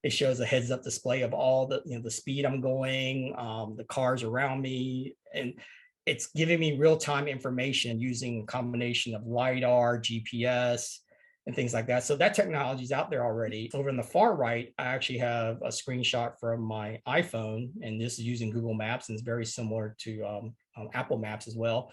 it shows a heads-up display of all the, you know, the speed I'm going, the cars around me, and it's giving me real-time information using a combination of LiDAR, GPS, and things like that. So that technology is out there already. Over in the far right, I actually have a screenshot from my iPhone, and this is using Google Maps, and it's very similar to Apple Maps as well.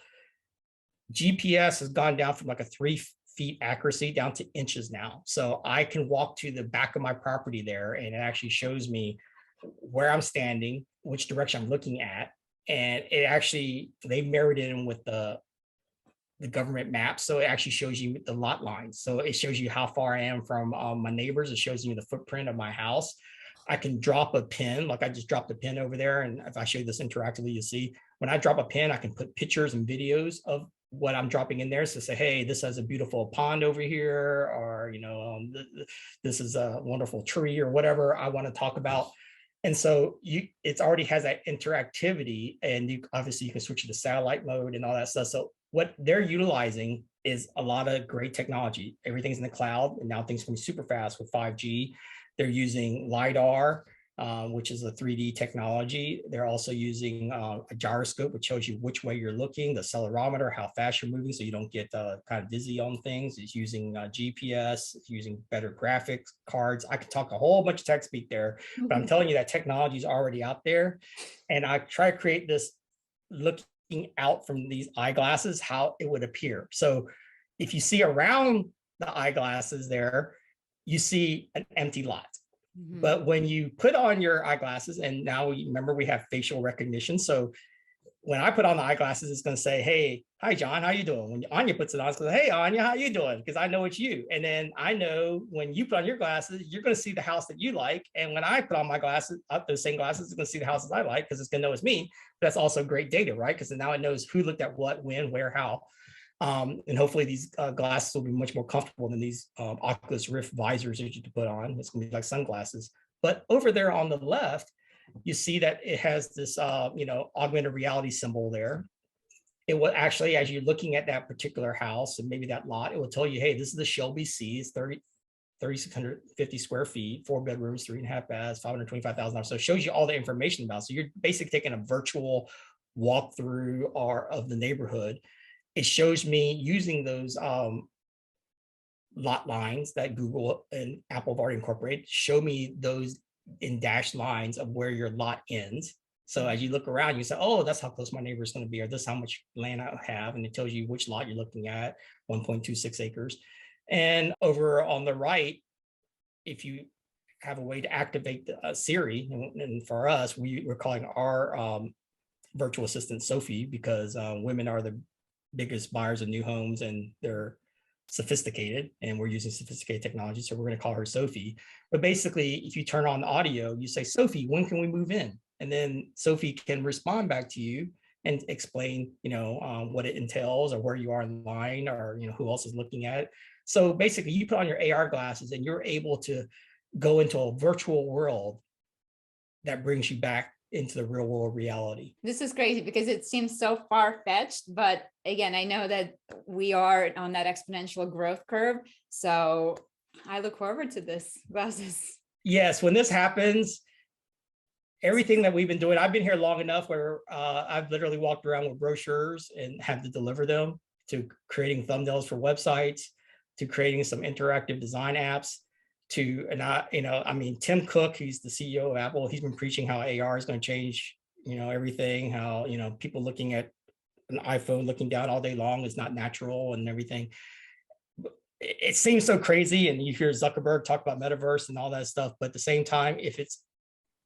GPS has gone down from like a 3 feet accuracy down to inches now. So I can walk to the back of my property there, and it actually shows me where I'm standing, which direction I'm looking at. And it actually, they married it in with the government map. So it actually shows you the lot lines. So it shows you how far I am from my neighbors. It shows you the footprint of my house. I can drop a pin, like I just dropped a pin over there. And if I show you this interactively, you'll see when I drop a pin, I can put pictures and videos of what I'm dropping in there. So say, hey, this has a beautiful pond over here, or, you know, this is a wonderful tree or whatever I want to talk about. And so it already has that interactivity, and obviously you can switch to satellite mode and all that stuff. So what they're utilizing is a lot of great technology. Everything's in the cloud, and now things can be super fast with 5G. They're using LiDAR, which is a 3D technology. They're also using a gyroscope, which shows you which way you're looking, the accelerometer, how fast you're moving, so you don't get kind of dizzy on things. It's using GPS, it's using better graphics cards. I could talk a whole bunch of tech speak there, but I'm telling you that technology is already out there. And I try to create this looking out from these eyeglasses, how it would appear. So if you see around the eyeglasses there, you see an empty lot. But when you put on your eyeglasses, and now remember we have facial recognition. So when I put on the eyeglasses, it's going to say, hey, hi, John, how you doing? When Anya puts it on, it's going to say, hey, Anya, how you doing? Because I know it's you. And then I know when you put on your glasses, you're going to see the house that you like. And when I put on my glasses, those same glasses, it's going to see the houses I like, because it's going to know it's me. But that's also great data, right? Because now it knows who looked at what, when, where, how. And hopefully these glasses will be much more comfortable than these Oculus Rift visors that you can put on. It's going to be like sunglasses. But over there on the left, you see that it has this, you know, augmented reality symbol there. it will actually, as you're looking at that particular house and maybe that lot, it will tell you, hey, this is the Shelby C, it's 3,650 square feet, 4 bedrooms, 3.5 baths, $525,000. So it shows you all the information about it. So you're basically taking a virtual walkthrough of the neighborhood. It shows me using those lot lines that Google and Apple have already incorporated, show me those in dashed lines of where your lot ends. So as you look around, you say, oh, that's how close my neighbor is going to be, or this is how much land I have. And it tells you which lot you're looking at, 1.26 acres. And over on the right, if you have a way to activate the Siri, and for us, we're calling our virtual assistant Sophie, because women are the biggest buyers of new homes and they're sophisticated, and we're using sophisticated technology. So we're going to call her Sophie. But basically, if you turn on the audio, you say, Sophie, when can we move in? And then Sophie can respond back to you and explain, what it entails, or where you are in line, or, who else is looking at it. So basically, you put on your AR glasses and you're able to go into a virtual world that brings you back into the real world reality. This is crazy because it seems so far-fetched, but again, I know that we are on that exponential growth curve. So I look forward to this glasses. Yes, when this happens, everything that we've been doing, I've been here long enough where I've literally walked around with brochures and had to deliver them, to creating thumbnails for websites, to creating some interactive design apps, Tim Cook, he's the CEO of Apple. He's been preaching how AR is going to change, everything, how, people looking at an iPhone, looking down all day long is not natural and everything. It seems so crazy. And you hear Zuckerberg talk about metaverse and all that stuff. But at the same time, if it's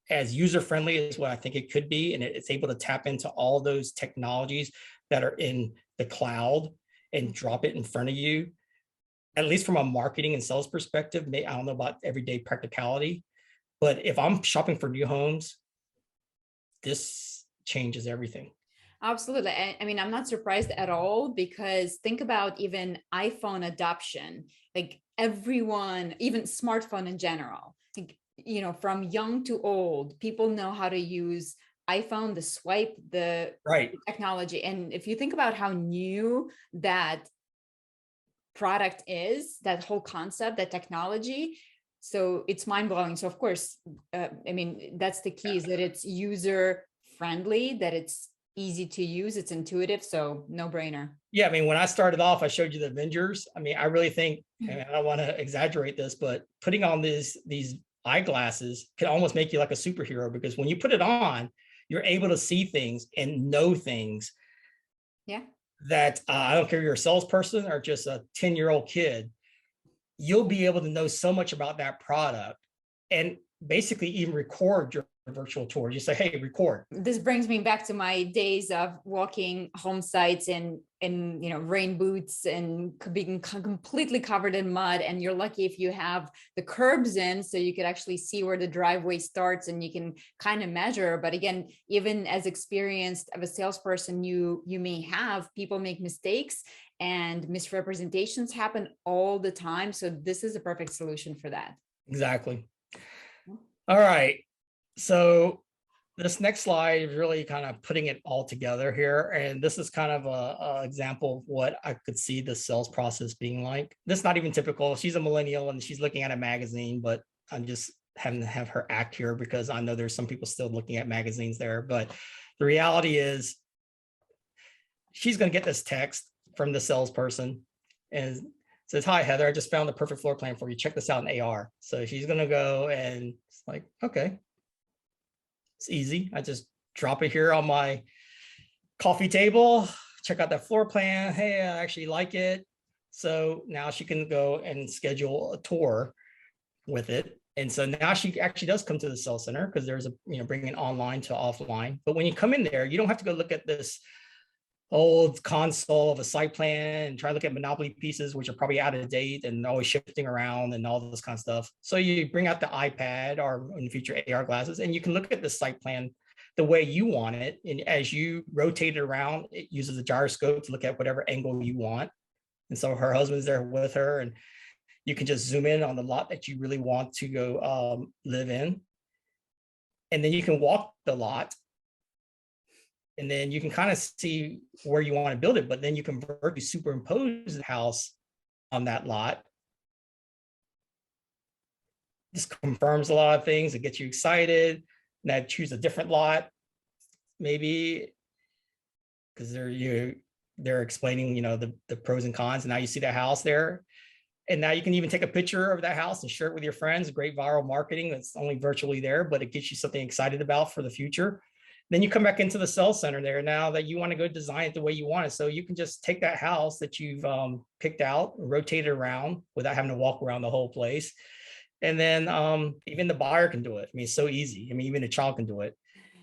as user-friendly as what I think it could be, and it's able to tap into all those technologies that are in the cloud and drop it in front of you, at least from a marketing and sales perspective, I don't know about everyday practicality, but if I'm shopping for new homes, this changes everything. Absolutely. I mean, I'm not surprised at all, because think about even iPhone adoption, like everyone, even smartphone in general, like, from young to old, people know how to use iPhone, the swipe, the right technology. And if you think about how new that product is, that whole concept, that technology, so it's mind-blowing. So of course, that's the key, is that it's user friendly, that it's easy to use, it's intuitive, so no brainer. Yeah, when I started off, I showed you the Avengers. I really think, and I don't want to exaggerate this, but putting on these eyeglasses can almost make you like a superhero, because when you put it on, you're able to see things and know things. Yeah. That I don't care if you're a salesperson or just a 10-year-old kid, you'll be able to know so much about that product, and basically even record your virtual tour. You say, hey, record. This brings me back to my days of walking home sites in rain boots and being completely covered in mud. And you're lucky if you have the curbs in, so you could actually see where the driveway starts and you can kind of measure. But again, even as experienced of a salesperson you may have, people make mistakes and misrepresentations happen all the time. So this is a perfect solution for that. Exactly. All right. So this next slide is really kind of putting it all together here. And this is kind of a example of what I could see the sales process being like. This is not even typical. She's a millennial and she's looking at a magazine, but I'm just having to have her act here because I know there's some people still looking at magazines there. But the reality is she's going to get this text from the salesperson and says, hi, Heather, I just found the perfect floor plan for you. Check this out in AR. So she's going to go and it's like, okay. It's easy. I just drop it here on my coffee table, check out that floor plan. Hey, I actually like it. So now she can go and schedule a tour with it. And so now she actually does come to the sales center, because there's bringing online to offline. But when you come in there, you don't have to go look at this old console of a site plan and try to look at monopoly pieces, which are probably out of date and always shifting around and all this kind of stuff. So you bring out the iPad or in the future AR glasses, and you can look at the site plan the way you want it. And as you rotate it around, it uses a gyroscope to look at whatever angle you want. And so her husband's there with her, and you can just zoom in on the lot that you really want to go live in. And then you can walk the lot And then you can kind of see where you want to build it, but then you can superimpose the house on that lot. This confirms a lot of things. It gets you excited. Now choose a different lot, maybe, because they're explaining, the pros and cons. And now you see the house there. And now you can even take a picture of that house and share it with your friends. Great viral marketing that's only virtually there, but it gets you something excited about for the future. Then you come back into the sales center there now that you want to go design it the way you want it. So you can just take that house that you've picked out, rotate it around without having to walk around the whole place. And then even the buyer can do it. I mean, it's so easy. I mean, even a child can do it.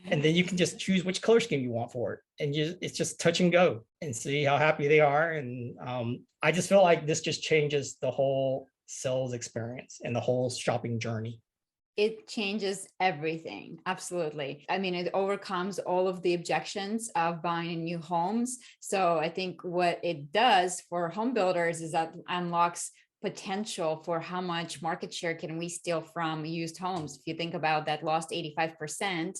And then you can just choose which color scheme you want for it. And it's just touch and go and see how happy they are. And I just feel like this just changes the whole sales experience and the whole shopping journey. It changes everything. Absolutely. I mean, it overcomes all of the objections of buying new homes. So I think what it does for home builders is that unlocks potential for how much market share can we steal from used homes. If you think about that lost 85%,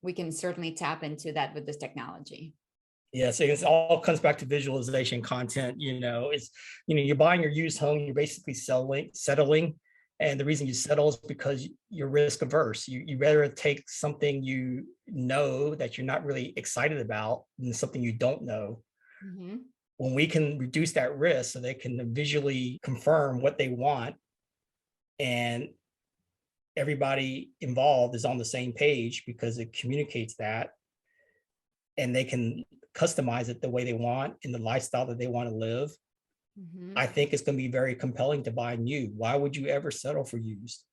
we can certainly tap into that with this technology. Yeah, so it all comes back to visualization content. You're buying your used home, you're basically settling. And the reason you settle is because you're risk averse. You rather take something that you're not really excited about than something you don't know. Mm-hmm. When we can reduce that risk so they can visually confirm what they want, and everybody involved is on the same page because it communicates that, and they can customize it the way they want in the lifestyle that they want to live. Mm-hmm. I think it's going to be very compelling to buy new. Why would you ever settle for used?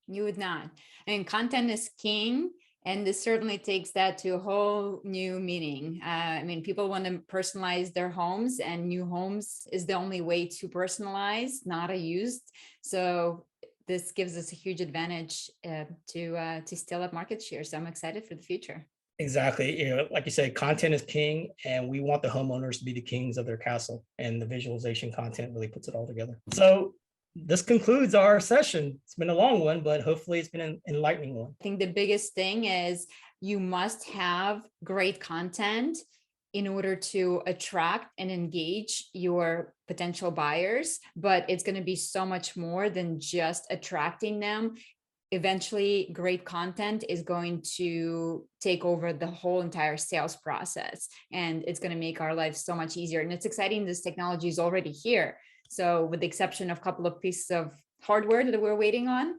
You would not. And content is king. And this certainly takes that to a whole new meaning. I mean, people want to personalize their homes, and new homes is the only way to personalize, not a used. So this gives us a huge advantage to scale up market share. So I'm excited for the future. Exactly. Like you said, content is king, and we want the homeowners to be the kings of their castle, and the visualization content really puts it all together. So this concludes our session. It's been a long one, but hopefully it's been an enlightening one. I think the biggest thing is you must have great content in order to attract and engage your potential buyers, but it's going to be so much more than just attracting them. Eventually, great content is going to take over the whole entire sales process, and it's going to make our lives so much easier. And it's exciting. This technology is already here. So with the exception of a couple of pieces of hardware that we're waiting on,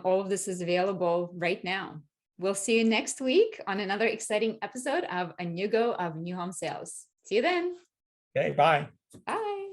all of this is available right now. We'll see you next week on another exciting episode of A New Go of New Home Sales. See you then. Okay, bye. Bye.